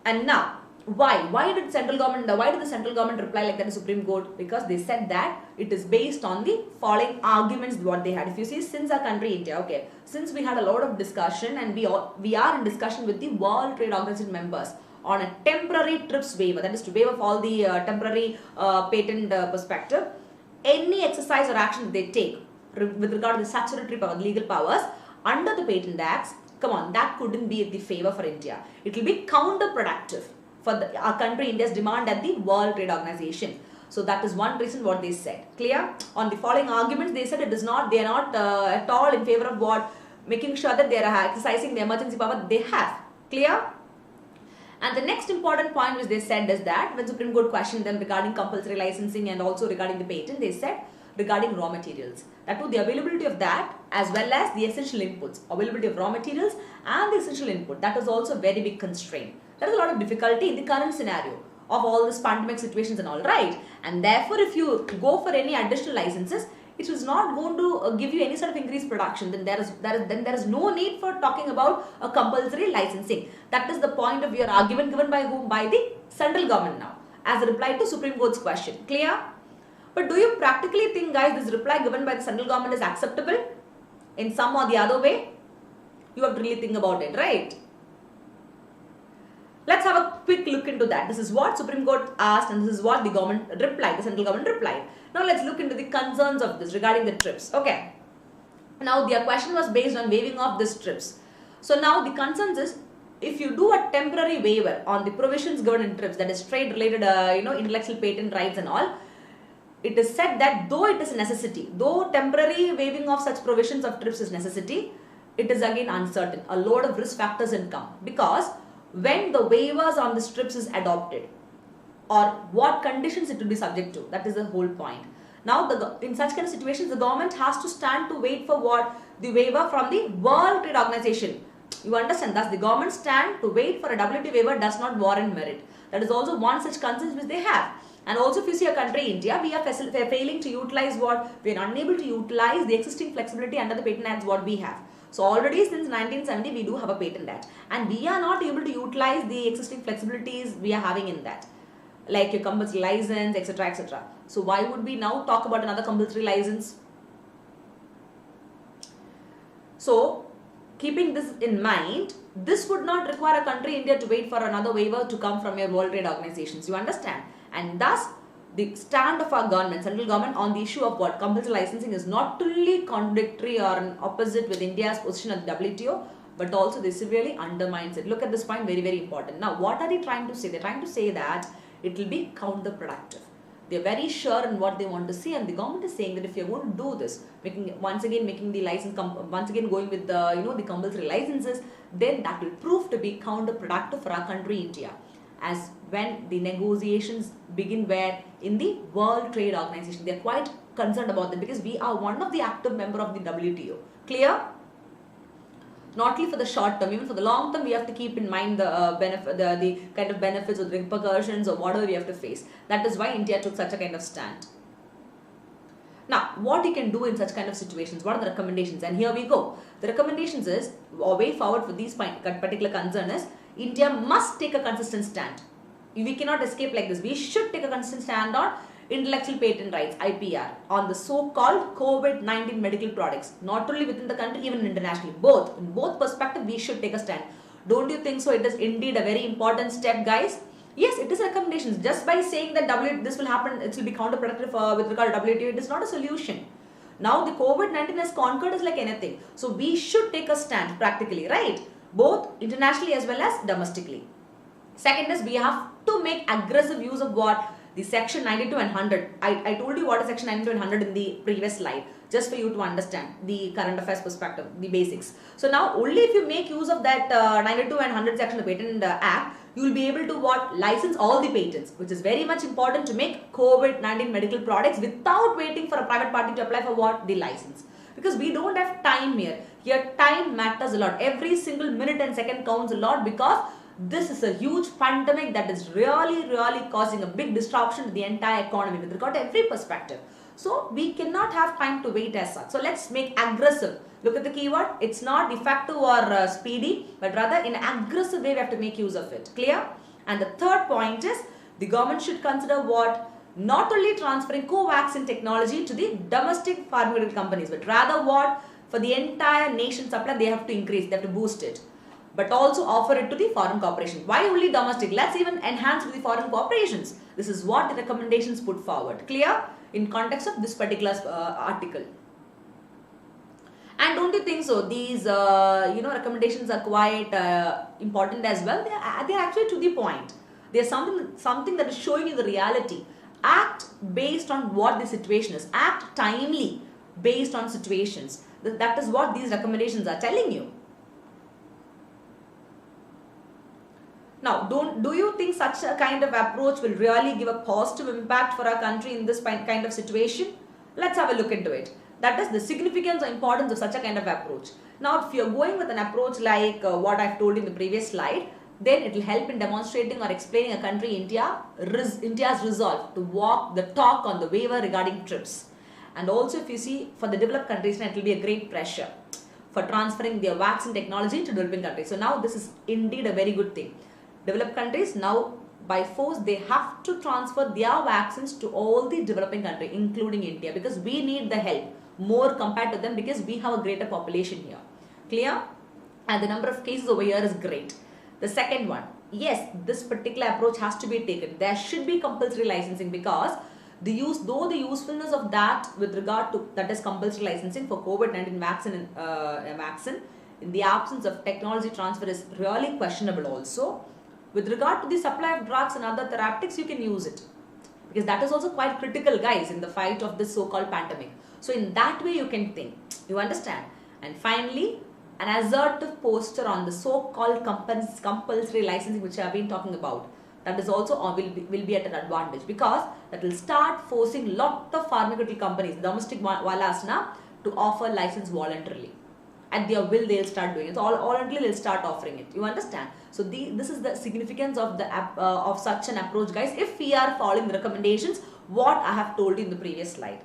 [SPEAKER 1] And now, why did the central government reply like that to Supreme Court? Because they said that it is based on the following arguments what they had. If you see, since our country India, okay, since we had a lot of discussion, and we are in discussion with the World Trade Organization members on a temporary TRIPS waiver, that is to waive off all the temporary patent perspective, any exercise or action that they take with regard to the statutory power, legal powers under the Patent Acts, come on, that couldn't be in the favor for India. It will be counterproductive for our country India's demand at the World Trade Organization. So that is one reason what they said. Clear? On the following arguments, they said they are not at all in favor of what, making sure that they are exercising the emergency power that they have. Clear? And the next important point which they said is that when Supreme Court questioned them regarding compulsory licensing and also regarding the patent, they said regarding raw materials, that was the availability of that as well as the essential inputs, availability of raw materials and the essential input, that is also a very big constraint. There is a lot of difficulty in the current scenario of all these pandemic situations and all, right? And therefore, if you go for any additional licenses, it is not going to give you any sort of increased production. Then there is no need for talking about a compulsory licensing. That is the point of your argument given by whom? By the central government now, as a reply to Supreme Court's question. Clear? But do you practically think, guys, this reply given by the central government is acceptable in some or the other way? You have to really think about it, right? Let's have a quick look into that. This is what Supreme Court asked and this is what the government replied, the central government replied. Now let's look into the concerns of this regarding the TRIPS. Okay. Now their question was based on waiving off this TRIPS. So now the concerns is, if you do a temporary waiver on the provisions given in TRIPS, that is trade related, intellectual patent rights and all, it is said that though it is a necessity, though temporary waiving of such provisions of TRIPS is necessity, it is again uncertain. A load of risk factors in come, because when the waivers on the TRIPS is adopted, or what conditions it will be subject to, that is the whole point. Now, in such kind of situations, the government has to stand to wait for what? The waiver from the World Trade Organization. You understand? Thus, the government stand to wait for a WTO waiver does not warrant merit. That is also one such concern which they have. And also, if you see a country, India, we are failing to utilize what? We are unable to utilize the existing flexibility under the Patent Acts what we have. So already since 1970, we do have a Patent Act. And we are not able to utilize the existing flexibilities we are having in that, like your compulsory license, etc., etc. So why would we now talk about another compulsory license? So keeping this in mind, this would not require a country India to wait for another waiver to come from your World Trade Organizations. You understand? And thus the stand of our government, central government, on the issue of what compulsory licensing is not only contradictory or an opposite with India's position at the WTO, but also they severely undermines it. Look at this point, very, very important. Now, what are they trying to say? They're trying to say that it will be counterproductive. They're very sure in what they want to see, and the government is saying that if you're going to do this, making the license, once again going with the the compulsory licenses, then that will prove to be counterproductive for our country India. As when the negotiations begin where in the World Trade Organization, they are quite concerned about that because we are one of the active member of the WTO. Clear? Not only for the short term, even for the long term, we have to keep in mind the kind of benefits or the repercussions or whatever we have to face. That is why India took such a kind of stand. Now, what you can do in such kind of situations? What are the recommendations? And here we go. The recommendations is, or way forward for these particular concern is, India must take a consistent stand. We cannot escape like this. We should take a consistent stand on intellectual patent rights, IPR, on the so-called COVID-19 medical products, not only within the country, even internationally. Both, in both perspectives, we should take a stand. Don't you think so? It is indeed a very important step, guys. Yes, it is recommendations. Just by saying that this will happen, it will be counterproductive with regard to WTO, it is not a solution. Now the COVID-19 has conquered us like anything. So we should take a stand practically, right? Both internationally as well as domestically. Second is we have to make aggressive use of what? The section 92 and 100. I told you what is section 92 and 100 in the previous slide, just for you to understand the current affairs perspective, the basics. So now only if you make use of that 92 and 100 section of the Patent Act, you will be able to what? License all the patents, which is very much important to make COVID-19 medical products without waiting for a private party to apply for what? The license. Because we don't have time here. Here time matters a lot. Every single minute and second counts a lot, because this is a huge pandemic that is really causing a big disruption to the entire economy with regard to every perspective. So we cannot have time to wait as such. So let's make aggressive. Look at the keyword. It's not effective or speedy, but rather in an aggressive way we have to make use of it. Clear? And the third point is the government should consider what? Not only transferring co-vaccine technology to the domestic pharmaceutical companies, but rather what? For the entire nation supply, they have to increase, they have to boost it, but also offer it to the foreign corporations. Why only domestic? Let's even enhance with the foreign corporations. This is what the recommendations put forward. Clear? In context of this particular article. And don't you think so? These recommendations are quite important as well. They are actually to the point. They are something that is showing you the reality. Act based on what the situation is. Act timely based on situations. That is what these recommendations are telling you. Now, do you think such a kind of approach will really give a positive impact for our country in this kind of situation? Let's have a look into it. That is the significance or importance of such a kind of approach. Now, if you're going with an approach like what I've told in the previous slide, then it will help in demonstrating or explaining a country, India's resolve to walk the talk on the waiver regarding TRIPS. And also, if you see, for the developed countries, it will be a great pressure for transferring their vaccine technology to developing countries. So now this is indeed a very good thing. Developed countries now by force they have to transfer their vaccines to all the developing countries, including India, because we need the help more compared to them, because we have a greater population here. Clear? And the number of cases over here is great. The second one, yes, this particular approach has to be taken. There should be compulsory licensing, because the usefulness of that with regard to that is compulsory licensing for COVID-19 vaccine in the absence of technology transfer is really questionable also. With regard to the supply of drugs and other therapeutics, you can use it, because that is also quite critical, guys, in the fight of this so-called pandemic. So in that way you can think, you understand. And finally, an assertive posture on the so-called compulsory licensing, which I have been talking about, that is also will be at an advantage, because that will start forcing lot of pharmaceutical companies, domestic walas now, to offer license voluntarily. At their will, they'll start doing it. So voluntarily, they'll start offering it. You understand? So this is the significance of of such an approach, guys. If we are following the recommendations, what I have told you in the previous slide.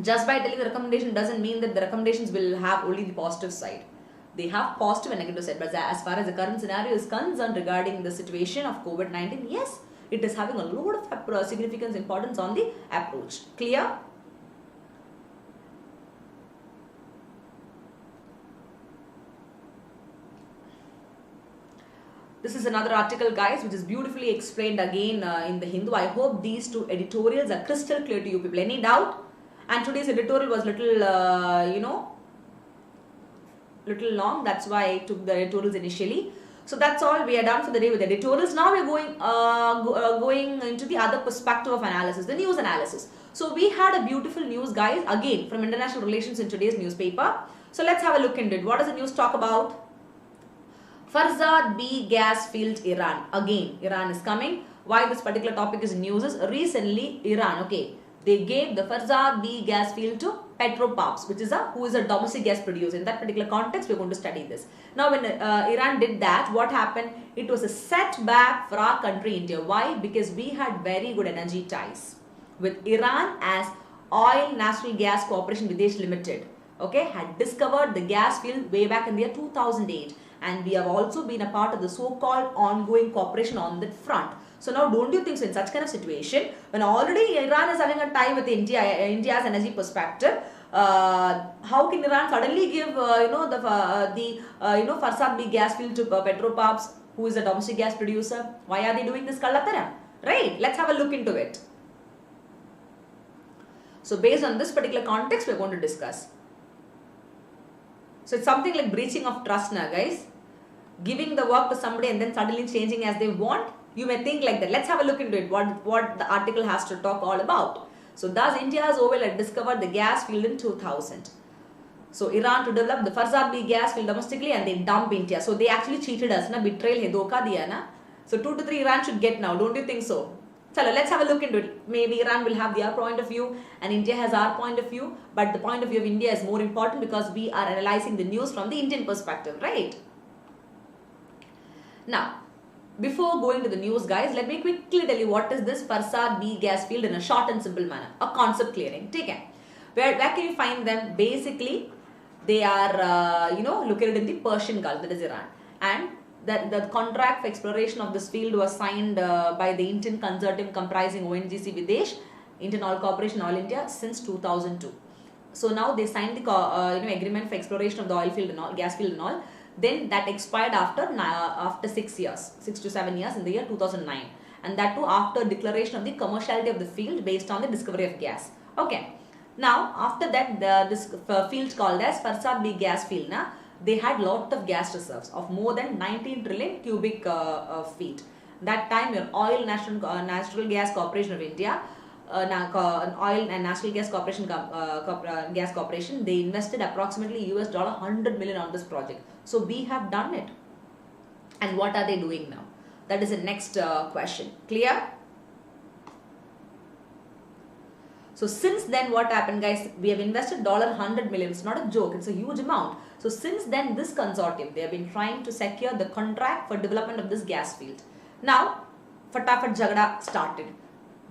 [SPEAKER 1] Just by telling the recommendation doesn't mean that the recommendations will have only the positive side. They have positive and negative side. But as far as the current scenario is concerned regarding the situation of COVID-19, yes, it is having a lot of significance, importance on the approach. Clear? This is another article, guys, which is beautifully explained again in the Hindu. I hope these two editorials are crystal clear to you people. Any doubt? And today's editorial was little long. That's why I took the editorials initially. So that's all. We are done for the day with editorials. Now we are going into the other perspective of analysis, the news analysis. So we had a beautiful news, guys, again from international relations in today's newspaper. So let's have a look into it. What does the news talk about? Farzad B gas field Iran. Again, Iran is coming. Why this particular topic is news is recently Iran, okay, they gave the Farzad B gas field to Petropaups, which is who is a domestic gas producer. In that particular context, we are going to study this. Now, when Iran did that, what happened? It was a setback for our country, India. Why? Because we had very good energy ties with Iran, as Oil National Gas Corporation Videsh Limited, okay, had discovered the gas field way back in the year 2008. and we have also been a part of the so-called ongoing cooperation on that front. So now don't you think so in such kind of situation, when already Iran is having a tie with India, India's energy perspective, how can Iran suddenly give Farsad B gas field to Petroparbs, who is a domestic gas producer? Why are they doing this kallatara? Right? Let's have a look into it. So based on this particular context, we are going to discuss. So it's something like breaching of trust now, guys. Giving the work to somebody and then suddenly changing as they want. You may think like that. Let's have a look into it, what the article has to talk all about. So thus India's oil had discovered the gas field in 2000. So Iran to develop the Farsad B gas field domestically and they dump India. So they actually cheated us, na, betrayal hai, dhoka diya na. So 2 to 3 Iran should get now, don't you think so? So let's have a look into it. Maybe Iran will have their point of view and India has our point of view. But the point of view of India is more important because we are analyzing the news from the Indian perspective, right? Now, before going to the news, guys, let me quickly tell you what is this Farsad B gas field in a short and simple manner. A concept clearing. Take care. Where can you find them? Basically, they are, located in the Persian Gulf, that is Iran. And the contract for exploration of this field was signed by the Indian consortium comprising ONGC Videsh, Indian Oil Corporation, Oil India since 2002. So now they signed the agreement for exploration of the oil field and all, gas field and all. Then that expired after 6 years, 6 to 7 years in the year 2009. And that too after declaration of the commerciality of the field based on the discovery of gas. Okay. Now after that this field called as Farsad B gas field, they had lot of gas reserves of more than 19 trillion cubic feet. That time your Oil Natural Gas Corporation of India, Oil and Natural Gas Corporation, they invested approximately $100 million on this project. So we have done it. And what are they doing now? That is the next question. Clear? So since then what happened, guys? We have invested $100 million. It's not a joke. It's a huge amount. So since then this consortium, they have been trying to secure the contract for development of this gas field. Now, Fatafat Jagda started.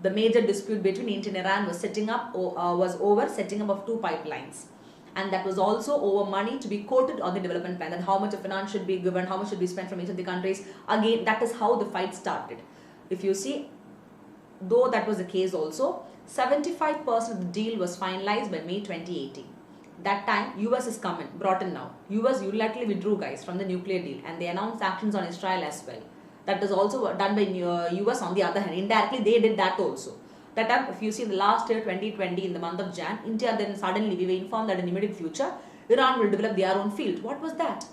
[SPEAKER 1] The major dispute between India and Iran was over setting up of 2 pipelines. And that was also over money to be quoted on the development plan, that how much of finance should be given, how much should be spent from each of the countries. Again, that is how the fight started. If you see, though that was the case also, 75% of the deal was finalized by May 2018. That time, US is brought in now. US unilaterally withdrew, guys, from the nuclear deal and they announced sanctions on Israel as well. That is also done by US on the other hand. Indirectly, they did that also. That time, if you see the last year, 2020, in the month of Jan, India then suddenly, we were informed that in the immediate future, Iran will develop their own field. What was that?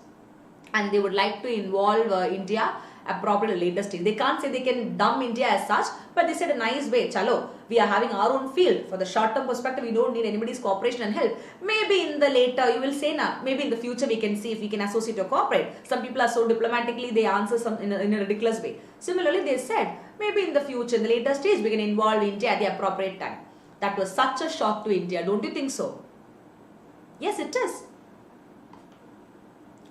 [SPEAKER 1] And they would like to involve India appropriate later stage. They can't say they can dump India as such, but they said a nice way, chalo, we are having our own field. For the short term perspective, we don't need anybody's cooperation and help. Maybe in the later, you will say now, maybe in the future we can see if we can associate or cooperate. Some people are so diplomatically, they answer in a ridiculous way. Similarly, they said, maybe in the future, in the later stage, we can involve India at the appropriate time. That was such a shock to India, don't you think so? Yes, it is.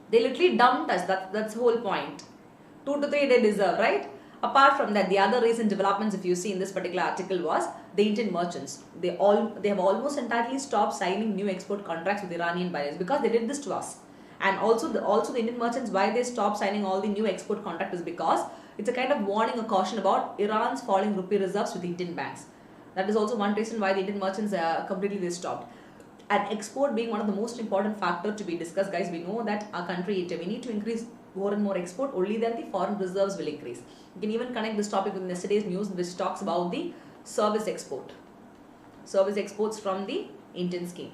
[SPEAKER 1] They literally dumped us, that's the whole point. 2 to 3 they deserve, right? Apart from that, the other recent developments, if you see in this particular article, was the Indian merchants. They have almost entirely stopped signing new export contracts with Iranian buyers because they did this to us. And also the Indian merchants, why they stopped signing all the new export contracts is because it's a kind of warning or caution about Iran's falling rupee reserves with Indian banks. That is also one reason why the Indian merchants completely they stopped. And export being one of the most important factor to be discussed, guys, we know that our country, India, we need to increase more and more export, only then the foreign reserves will increase. You can even connect this topic with yesterday's news, which talks about the service export. Service exports from the Indian scheme.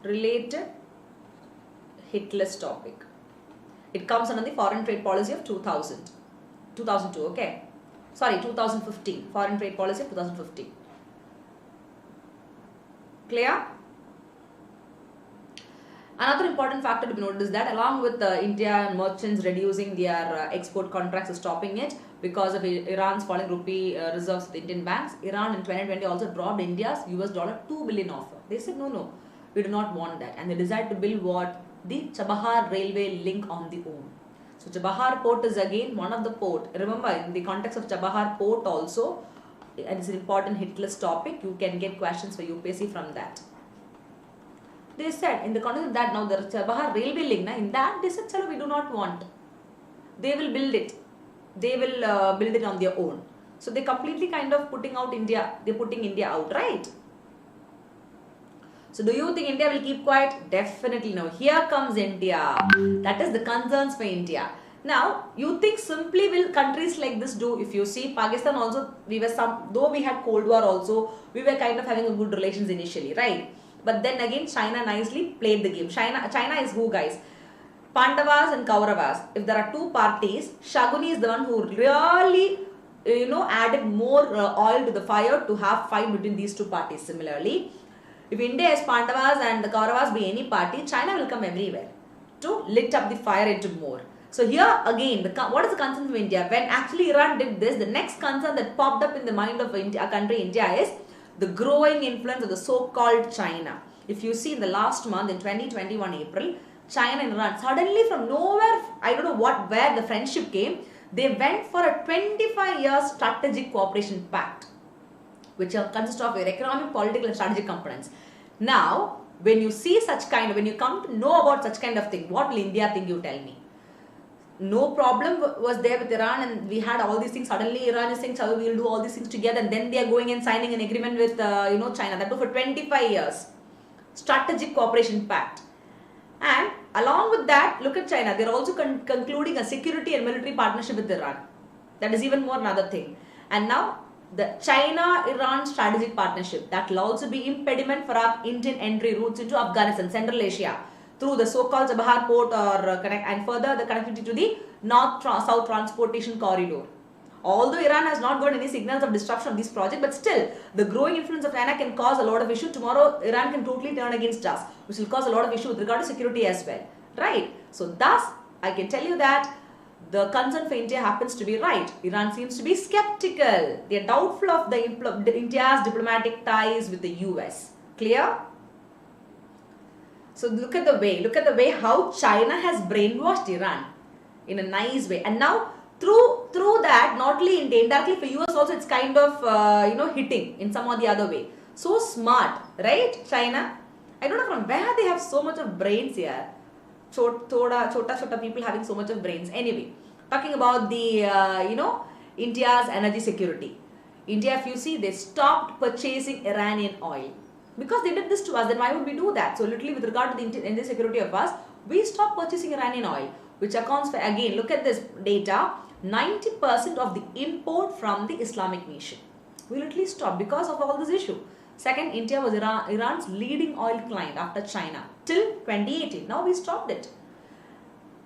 [SPEAKER 1] Related hit list topic. It comes under the foreign trade policy of 2002, okay? Sorry, 2015. Foreign trade policy of 2015. Clear? Another important factor to be noted is that along with India merchants reducing their export contracts or stopping it because of Iran's falling rupee reserves with Indian banks, Iran in 2020 also dropped India's $2 billion offer. They said no, we do not want that, and they decided to build what? The Chabahar railway link on the own. So Chabahar port is again one of the port. Remember, in the context of Chabahar port also, and it's an important hit list topic. You can get questions for UPSC from that. They said in the context of that, now the Chabahar railway link, in that they said, chalo, we do not want. They will build it. They will build it on their own. So they completely kind of putting out India. They're putting India out, right? So do you think India will keep quiet? Definitely no. Here comes India. That is the concerns for India. Now, you think simply will countries like this do? If you see Pakistan also, though we had Cold War also, we were kind of having a good relations initially, right? But then again, China nicely played the game. China is who, guys? Pandavas and Kauravas. If there are two parties, Shaguni is the one who really, added more oil to the fire to have fight between these two parties. Similarly, if India is Pandavas and the Kauravas be any party, China will come everywhere to lit up the fire into more. So here again, what is the concern of India? When actually Iran did this, the next concern that popped up in the mind of India, India is the growing influence of the so-called China. If you see in the last month, in 2021 April, China and Iran, suddenly from nowhere, I don't know where the friendship came, they went for a 25-year strategic cooperation pact, which consists of economic, political and strategic components. Now, when you see when you come to know about such kind of thing, what will India think, you tell me? No problem was there with Iran and we had all these things. Suddenly Iran is saying, we will do all these things together, and then they are going and signing an agreement with China. That too for 25 years. Strategic cooperation pact. And along with that, look at China. They are also concluding a security and military partnership with Iran. That is even more another thing. And now the China-Iran strategic partnership, that will also be impediment for our Indian entry routes into Afghanistan, Central Asia, through the so-called Chabahar port and further the connectivity to the north-south transportation corridor. Although Iran has not got any signals of disruption of this project, but still the growing influence of China can cause a lot of issue. Tomorrow Iran can totally turn against us, which will cause a lot of issue with regard to security as well, right? So thus I can tell you that the concern for India happens to be right. Iran seems to be skeptical. They are doubtful of India's diplomatic ties with the US. Clear? So look at the way how China has brainwashed Iran in a nice way. And now through that, not only indirectly for US also, it's kind of hitting in some or the other way. So smart, right? China. I don't know from where they have so much of brains here. Chota people having so much of brains. Anyway, talking about the India's energy security. India, if you see, they stopped purchasing Iranian oil. Because they did this to us, then why would we do that? So literally with regard to the energy security of us, we stopped purchasing Iranian oil, which accounts for, again, look at this data, 90% of the import from the Islamic nation. We literally stopped because of all this issue. Second, India was Iran's leading oil client after China till 2018. Now we stopped it.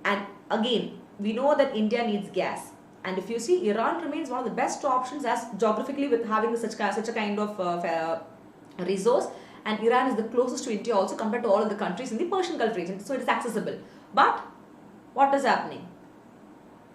[SPEAKER 1] And again, we know that India needs gas. And if you see, Iran remains one of the best options as geographically with having such a kind of resource, and Iran is the closest to India also compared to all of the countries in the Persian Gulf region, so it is accessible. But what is happening?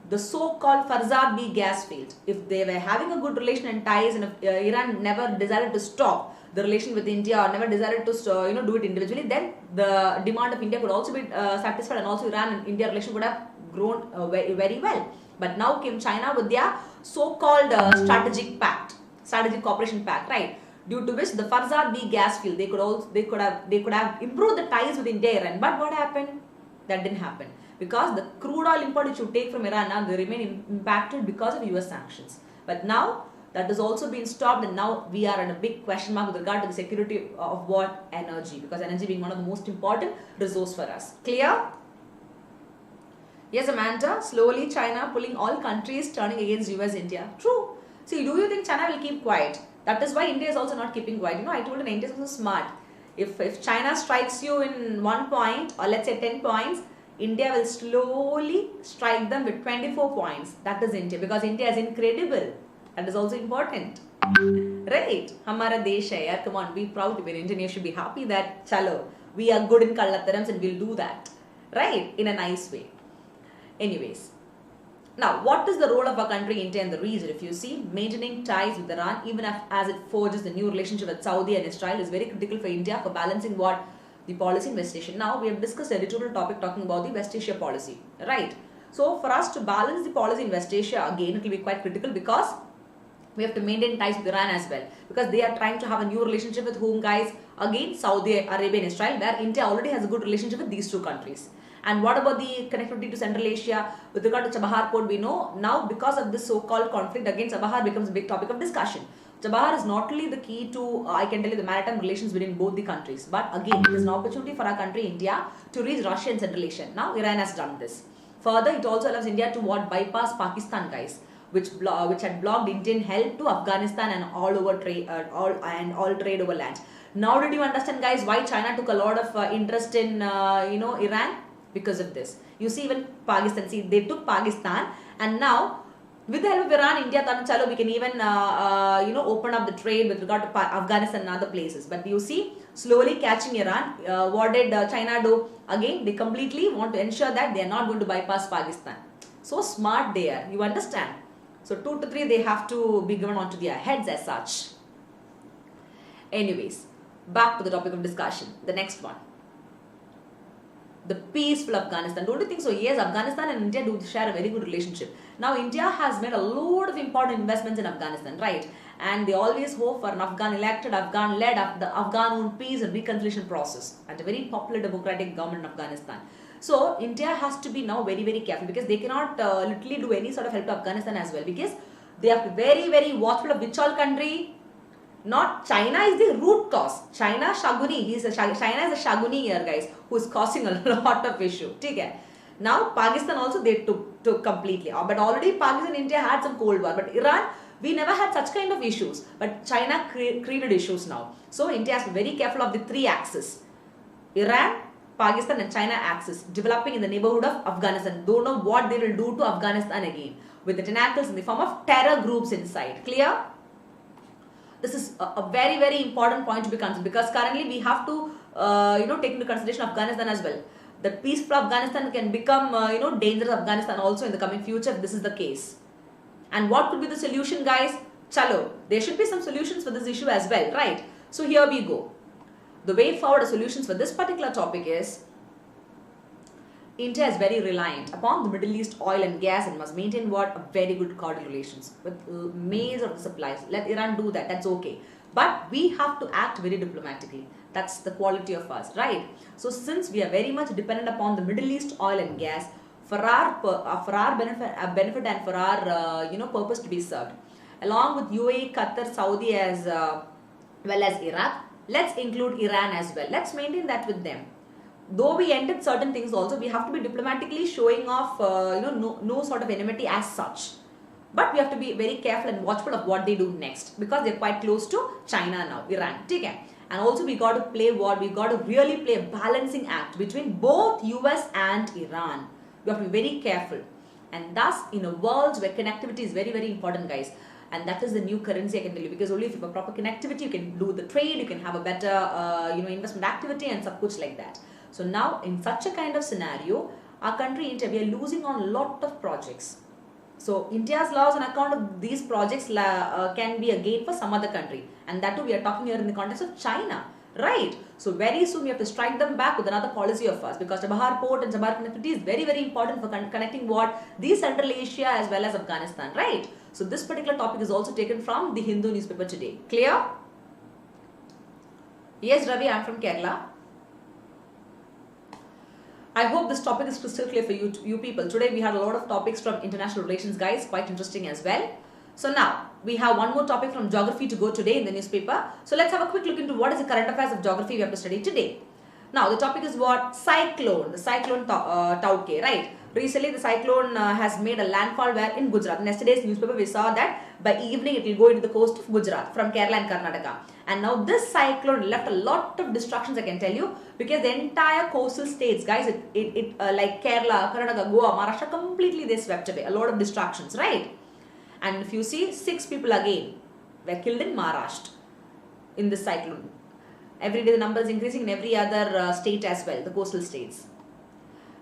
[SPEAKER 1] The so-called Farzad B gas field, if they were having a good relation and ties, and if Iran never decided to stop the relation with India or never decided to do it individually, then the demand of India could also be satisfied, and also Iran and India relation would have grown very, very well. But now came China with their so-called strategic cooperation pact, right? Due to which the Farzad B gas field, they could have improved the ties with India, Iran. But what happened? That didn't happen, because the crude oil import which you take from Iran now, they remain impacted because of US sanctions. But now that has also been stopped, and now we are in a big question mark with regard to the security of what? Energy, because energy being one of the most important resource for us. Clear? Yes, Amanda, slowly China pulling all countries turning against US, India. True. See, do you think China will keep quiet? That is why India is also not keeping quiet. I told you India is also smart. If China strikes you in 1 point, or let's say 10 points, India will slowly strike them with 24 points. That is India, because India is incredible. That is also important. Right? Hamara desh hai yaar. Come on, be proud to be an Indian. You should be happy that, chalo, we are good in Kallatarams and we'll do that. Right? In a nice way. Anyways. Now, what is the role of our country, India, in the region? If you see, maintaining ties with Iran, even as it forges the new relationship with Saudi and Israel, is very critical for India for balancing what? The policy in West Asia. Now, we have discussed an editorial topic talking about the West Asia policy, right? So, for us to balance the policy in West Asia, again, it will be quite critical, because We have to maintain ties with Iran as well, because they are trying to have a new relationship with whom, guys? Again, Saudi Arabia and Israel, where India already has a good relationship with these two countries. And what about the connectivity to Central Asia? With regard to Chabahar port, we know now because of this so-called conflict again, Chabahar becomes a big topic of discussion. Chabahar is not only the key to, I can tell you, the maritime relations within both the countries, but again, it is an opportunity for our country, India, to reach Russia and Central Asia. Now, Iran has done this. Further, it also allows India to bypass Pakistan, guys, which had blocked Indian help to Afghanistan and all trade over land. Now, did you understand, guys, why China took a lot of interest in Iran? Because of this. You see, even Pakistan, they took Pakistan, and now with the help of Iran, India thought, chalo, we can even open up the trade with regard to Afghanistan and other places. But you see, slowly catching Iran, what did China do? Again, they completely want to ensure that they are not going to bypass Pakistan. So smart they are, you understand? So 2 to 3, they have to be given onto their heads as such. Anyways, back to the topic of discussion. The next one. The peaceful Afghanistan. Don't you think so? Yes, Afghanistan and India do share a very good relationship. Now, India has made a lot of important investments in Afghanistan, right? And they always hope for an Afghan-elected, Afghan-led, the Afghan-owned peace and reconciliation process and a very popular democratic government in Afghanistan. So, India has to be now very, very careful, because they cannot literally do any sort of help to Afghanistan as well, because they have to be very, very watchful of which all country. Not China is the root cause. China is a Shaguni here, guys, who is causing a lot of issue. Okay? Now, Pakistan also they took completely. But already Pakistan and India had some Cold War. But Iran, we never had such kind of issues. But China created issues now. So, India has to be very careful of the 3 axes. Iran, Pakistan and China axis developing in the neighborhood of Afghanistan. Don't know what they will do to Afghanistan again, with the tentacles in the form of terror groups inside. Clear? This is a very, very important point to be considered, because currently we have to take into consideration Afghanistan as well. The peaceful Afghanistan can become dangerous Afghanistan also in the coming future if this is the case. And what could be the solution, guys? Chalo, there should be some solutions for this issue as well, right? So here we go. The way forward, the solutions for this particular topic is, India is very reliant upon the Middle East oil and gas and must maintain a very good cordial relations with maze of the supplies. Let Iran do that, that's okay. But we have to act very diplomatically. That's the quality of us, right? So since we are very much dependent upon the Middle East oil and gas for our benefit and for our purpose to be served, along with UAE, Qatar, Saudi as well as Iraq, let's include Iran as well. Let's maintain that with them. Though we ended certain things also, we have to be diplomatically showing off, no sort of enmity as such. But we have to be very careful and watchful of what they do next, because they're quite close to China now, Iran. Okay? And also we got to play we got to really play a balancing act between both US and Iran. We have to be very careful. And thus, in a world where connectivity is very, very important, guys. And that is the new currency, I can tell you, because only if you have a proper connectivity, you can do the trade, you can have a better, investment activity and some such like that. So now, in such a kind of scenario, our country, India, we are losing on a lot of projects. So, India's loss on account of these projects can be a gain for some other country. And that too, we are talking here in the context of China, right? So, very soon we have to strike them back with another policy of us, because Chabahar port and Chabahar connectivity is very, very important for connecting these Central Asia as well as Afghanistan, right? So, this particular topic is also taken from the Hindu newspaper today. Clear? Yes, Ravi, I am from Kerala. I hope this topic is crystal clear for you people. Today we had a lot of topics from international relations, guys, quite interesting as well. So now we have one more topic from geography to go today in the newspaper. So let's have a quick look into what is the current affairs of geography we have to study today. Now the topic is what? Cyclone, the cyclone Tauke, right? Recently the cyclone has made a landfall where in Gujarat. In yesterday's newspaper we saw that by evening it will go into the coast of Gujarat from Kerala and Karnataka. And now this cyclone left a lot of destructions, I can tell you, because the entire coastal states, guys, it like Kerala, Karnataka, Goa, Maharashtra, completely they swept away. A lot of destructions, right? And if you see, 6 people again were killed in Maharashtra in this cyclone. Every day the number is increasing in every other state as well, the coastal states.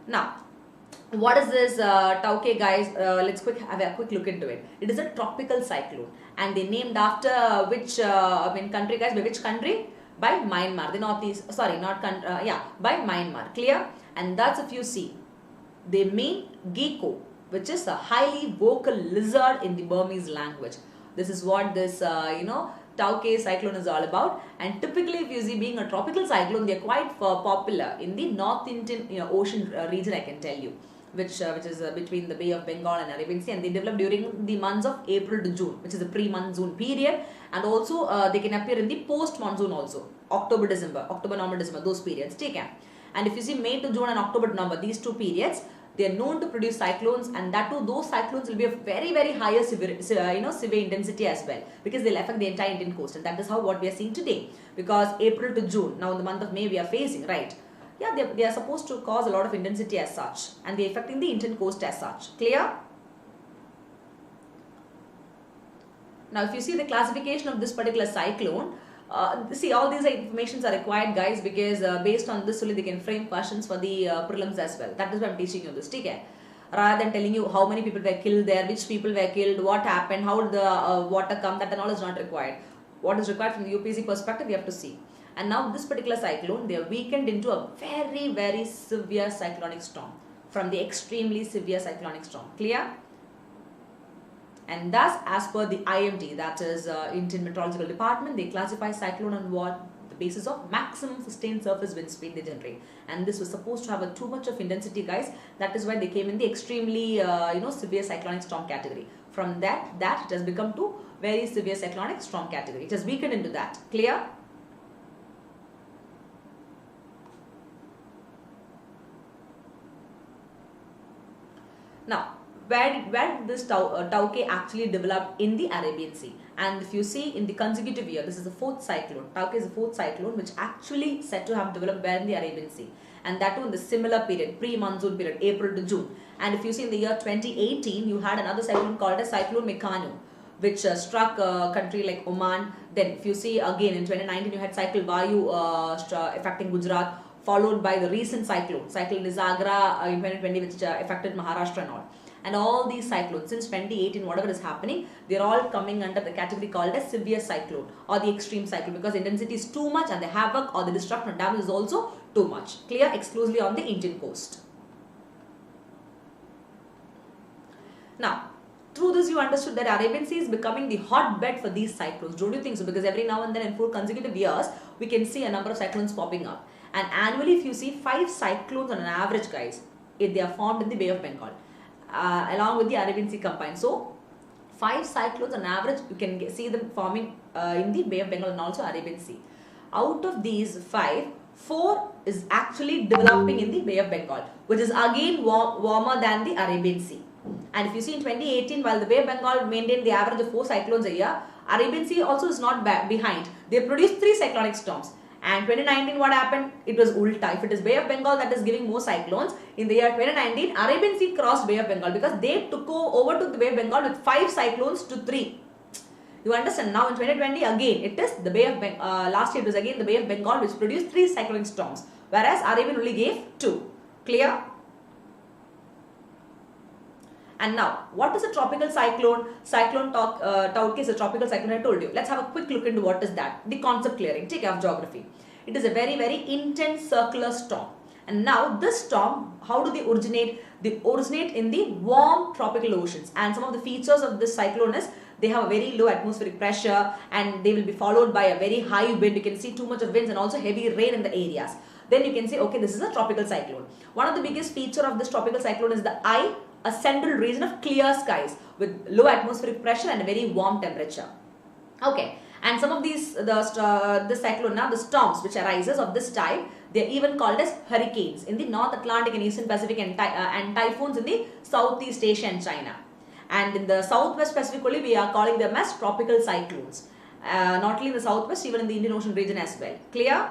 [SPEAKER 1] Now, what is this Tauke, guys? Let's have a quick look into it. It is a tropical cyclone, and they named after which country, guys? By which country? By Myanmar, the northeast. Sorry, not by Myanmar. Clear? And that's if you see, they mean gecko, which is a highly vocal lizard in the Burmese language. This is what this Tauke cyclone is all about. And typically, if you see, being a tropical cyclone, they are quite popular in the North Indian Ocean region, I can tell you, which is between the Bay of Bengal and Arabian Sea, and they develop during the months of April to June, which is the pre-monsoon period, and also they can appear in the post-monsoon also, October, November, December, those periods. Take care. And if you see May to June and October to November, these 2 periods, they are known to produce cyclones, and that too, those cyclones will be of very higher severe intensity as well, because they'll affect the entire Indian coast, and that is how what we are seeing today. Because April to June, now in the month of May we are facing, right? Yeah, they are supposed to cause a lot of intensity as such, and they are affecting the Indian coast as such. Clear? Now, if you see the classification of this particular cyclone, see, all these informations are required, guys, because based on this only they can frame questions for the prelims as well. That is why I am teaching you this. Okay? Rather than telling you how many people were killed there, which people were killed, what happened, how did the water come, that and all is not required. What is required from the UPSC perspective, you have to see. And now this particular cyclone, they are weakened into a very severe cyclonic storm, from the extremely severe cyclonic storm. Clear? And thus, as per the IMD, that is Indian Meteorological Department, they classify cyclone on what? The basis of maximum sustained surface wind speed they generate. And this was supposed to have too much of intensity, guys. That is why they came in the extremely severe cyclonic storm category. From that it has become to very severe cyclonic storm category. It has weakened into that. Clear? Now, where did this Tauke actually develop? In the Arabian Sea. And if you see in the consecutive year, this is the 4th cyclone. Tauke is the 4th cyclone which actually said to have developed where in the Arabian Sea. And that too in the similar period, pre-monsoon period, April to June. And if you see in the year 2018, you had another cyclone called as Cyclone Mcqs, which struck a country like Oman. Then if you see again in 2019, you had Cyclone Vayu affecting Gujarat, followed by the recent cyclone Nisagra in 2020, which affected Maharashtra and all. And all these cyclones since 2018, whatever is happening, they are all coming under the category called as severe cyclone or the extreme cyclone, because intensity is too much and the havoc or the destruction or damage is also too much. Clear? Exclusively on the Indian coast. Now, through this you understood that Arabian Sea is becoming the hotbed for these cyclones. Don't you think so? Because every now and then in 4 consecutive years, we can see a number of cyclones popping up. And annually, if you see 5 cyclones on an average, guys, they are formed in the Bay of Bengal. Along with the Arabian Sea combined. So, 5 cyclones on average, you can see them forming in the Bay of Bengal and also Arabian Sea. Out of these 5, 4 is actually developing in the Bay of Bengal, which is again warmer than the Arabian Sea. And if you see in 2018, while the Bay of Bengal maintained the average of 4 cyclones a year, Arabian Sea also is not behind. They produced 3 cyclonic storms. And 2019, what happened? It was ulta. If it is Bay of Bengal that is giving more cyclones, in the year 2019, Arabian Sea crossed Bay of Bengal because they overtook the Bay of Bengal with 5 cyclones to 3. You understand? Now in 2020, again, it is the Bay of Bengal. Last year it was again the Bay of Bengal which produced 3 cyclonic storms, whereas Arabian only gave 2. Clear? And now, what is a tropical cyclone? Cyclone Tauke is a tropical cyclone, I told you. Let's have a quick look into what is that. The concept clearing. Take care of geography. It is a very intense circular storm. And now, this storm, how do they originate? They originate in the warm tropical oceans. And some of the features of this cyclone is, they have a very low atmospheric pressure and they will be followed by a very high wind. You can see too much of winds and also heavy rain in the areas. Then you can say, okay, this is a tropical cyclone. One of the biggest feature of this tropical cyclone is the eye, a central region of clear skies with low atmospheric pressure and a very warm temperature. Okay, and some of these, the cyclone now, the storms which arises of this type, they are even called as hurricanes in the North Atlantic and Eastern Pacific and typhoons in the Southeast Asia and China. And in the Southwest specifically, we are calling them as tropical cyclones. Not only in the Southwest, even in the Indian Ocean region as well. Clear?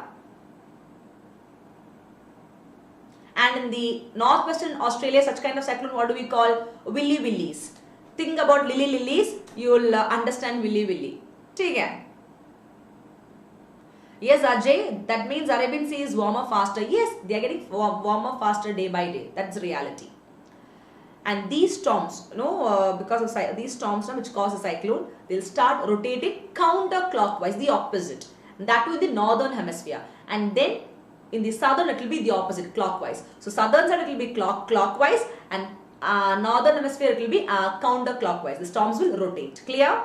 [SPEAKER 1] And in the northwestern Australia, such kind of cyclone, what do we call? Willy Willies. Think about Lily Lilies, you will understand Willy Willy. ठीक है? Yes, Ajay, that means Arabian Sea is warmer faster. Yes, they are getting warmer faster day by day. That's reality. And these storms, because of these storms which cause a cyclone, they'll start rotating counterclockwise, the opposite. And that will be the northern hemisphere. And then in the southern, it will be the opposite, clockwise. So, southern side it will be clockwise and northern hemisphere it will be counterclockwise. The storms will rotate. Clear?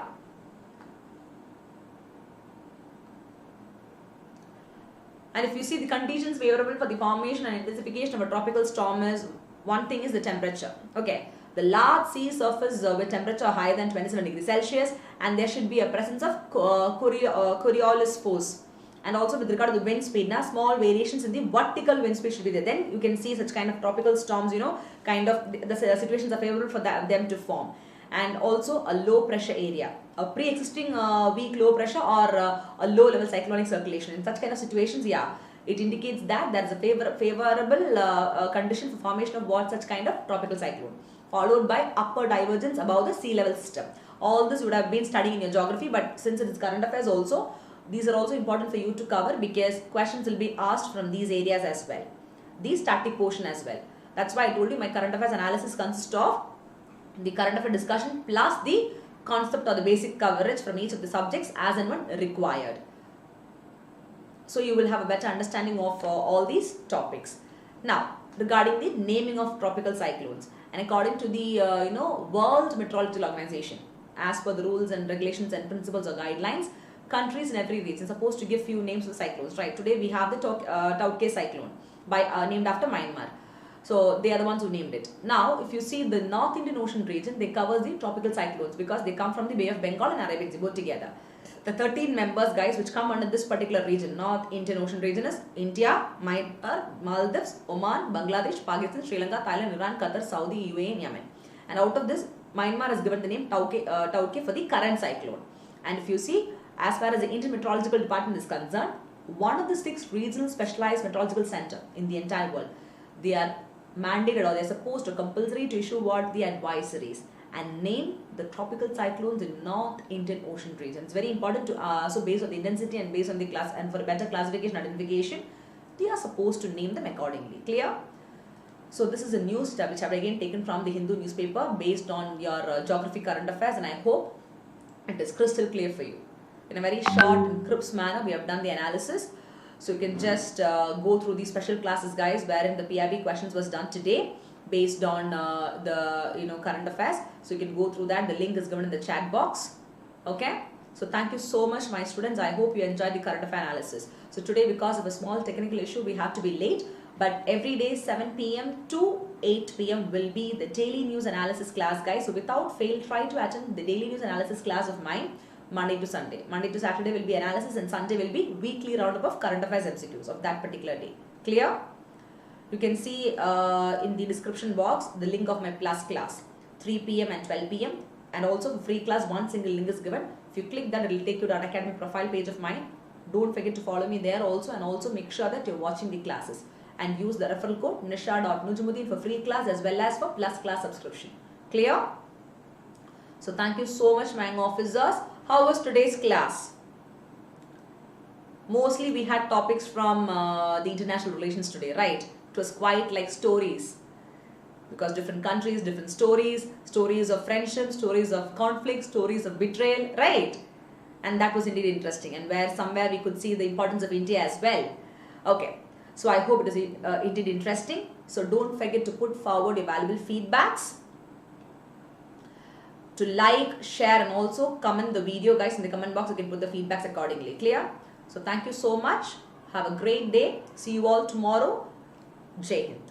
[SPEAKER 1] And if you see the conditions favorable for the formation and intensification of a tropical storm is, one thing is the temperature. Okay, the large sea surface with temperature higher than 27 degrees Celsius, and there should be a presence of Coriolis force. And also with regard to the wind speed, now small variations in the vertical wind speed should be there. Then you can see such kind of tropical storms, kind of the situations are favorable for them to form. And also a low pressure area, a pre-existing weak low pressure or a low level cyclonic circulation. In such kind of situations, yeah, it indicates that there is a favorable condition for formation of such kind of tropical cyclone, followed by upper divergence above the sea level system. All this would have been studying in your geography, but since it is current affairs also, these are also important for you to cover because questions will be asked from these areas as well, the static portion as well. That's why I told you my current affairs analysis consists of the current affair discussion plus the concept or the basic coverage from each of the subjects as and when required. So you will have a better understanding of all these topics. Now, regarding the naming of tropical cyclones, and according to the World Meteorological Organization, as per the rules and regulations and principles or guidelines, countries in every region are supposed to give few names of cyclones. Right? Today we have the Tauktae cyclone named after Myanmar. So they are the ones who named it. Now, if you see the North Indian Ocean region, they cover the tropical cyclones because they come from the Bay of Bengal and Arabic Sea both together. The 13 members, guys, which come under this particular region, North Indian Ocean region, is India, Myanmar, Maldives, Oman, Bangladesh, Pakistan, Sri Lanka, Thailand, Iran, Qatar, Saudi, UAE, and Yemen. And out of this, Myanmar has given the name Tauktae for the current cyclone. And if you see, as far as the Indian Meteorological Department is concerned, one of the 6 regional specialized meteorological center in the entire world, they are mandated or they are supposed or compulsory to issue the advisories and name the tropical cyclones in North Indian Ocean region. It's very important to so based on the intensity and based on the class and for better classification and identification, they are supposed to name them accordingly. Clear? So this is a news which I have again taken from the Hindu newspaper based on your geography current affairs, and I hope it is crystal clear for you. In a very short and crisp manner, we have done the analysis. So you can just go through these special classes, guys, wherein the PIB questions was done today based on the current affairs. So you can go through that. The link is given in the chat box. Okay. So thank you so much, my students. I hope you enjoyed the current affair analysis. So today, because of a small technical issue, we have to be late. But every day 7 p.m. to 8 p.m. will be the daily news analysis class, guys. So without fail, try to attend the daily news analysis class of mine. Monday to Sunday. Monday to Saturday will be analysis and Sunday will be weekly roundup of current affairs MCQs of that particular day. Clear? You can see in the description box the link of my plus class 3 p.m. and 12 p.m. and also for free class one single link is given. If you click that, it will take you to Unacademy profile page of mine. Don't forget to follow me there also, and also make sure that you're watching the classes and use the referral code Nisha.Nujumudeen for free class as well as for plus class subscription. Clear? So thank you so much, my young officers. How was today's class? Mostly we had topics from the international relations today, right? It was quite like stories because different countries, different stories, stories of friendship, stories of conflict, stories of betrayal, right? And that was indeed interesting, and where somewhere we could see the importance of India as well. Okay, so I hope it is indeed interesting. So don't forget to put forward your valuable feedbacks, to like, share, and also comment the video, guys. In the comment box you can put the feedbacks accordingly. Clear? So thank you so much. Have a great day. See you all tomorrow. Jai Hind.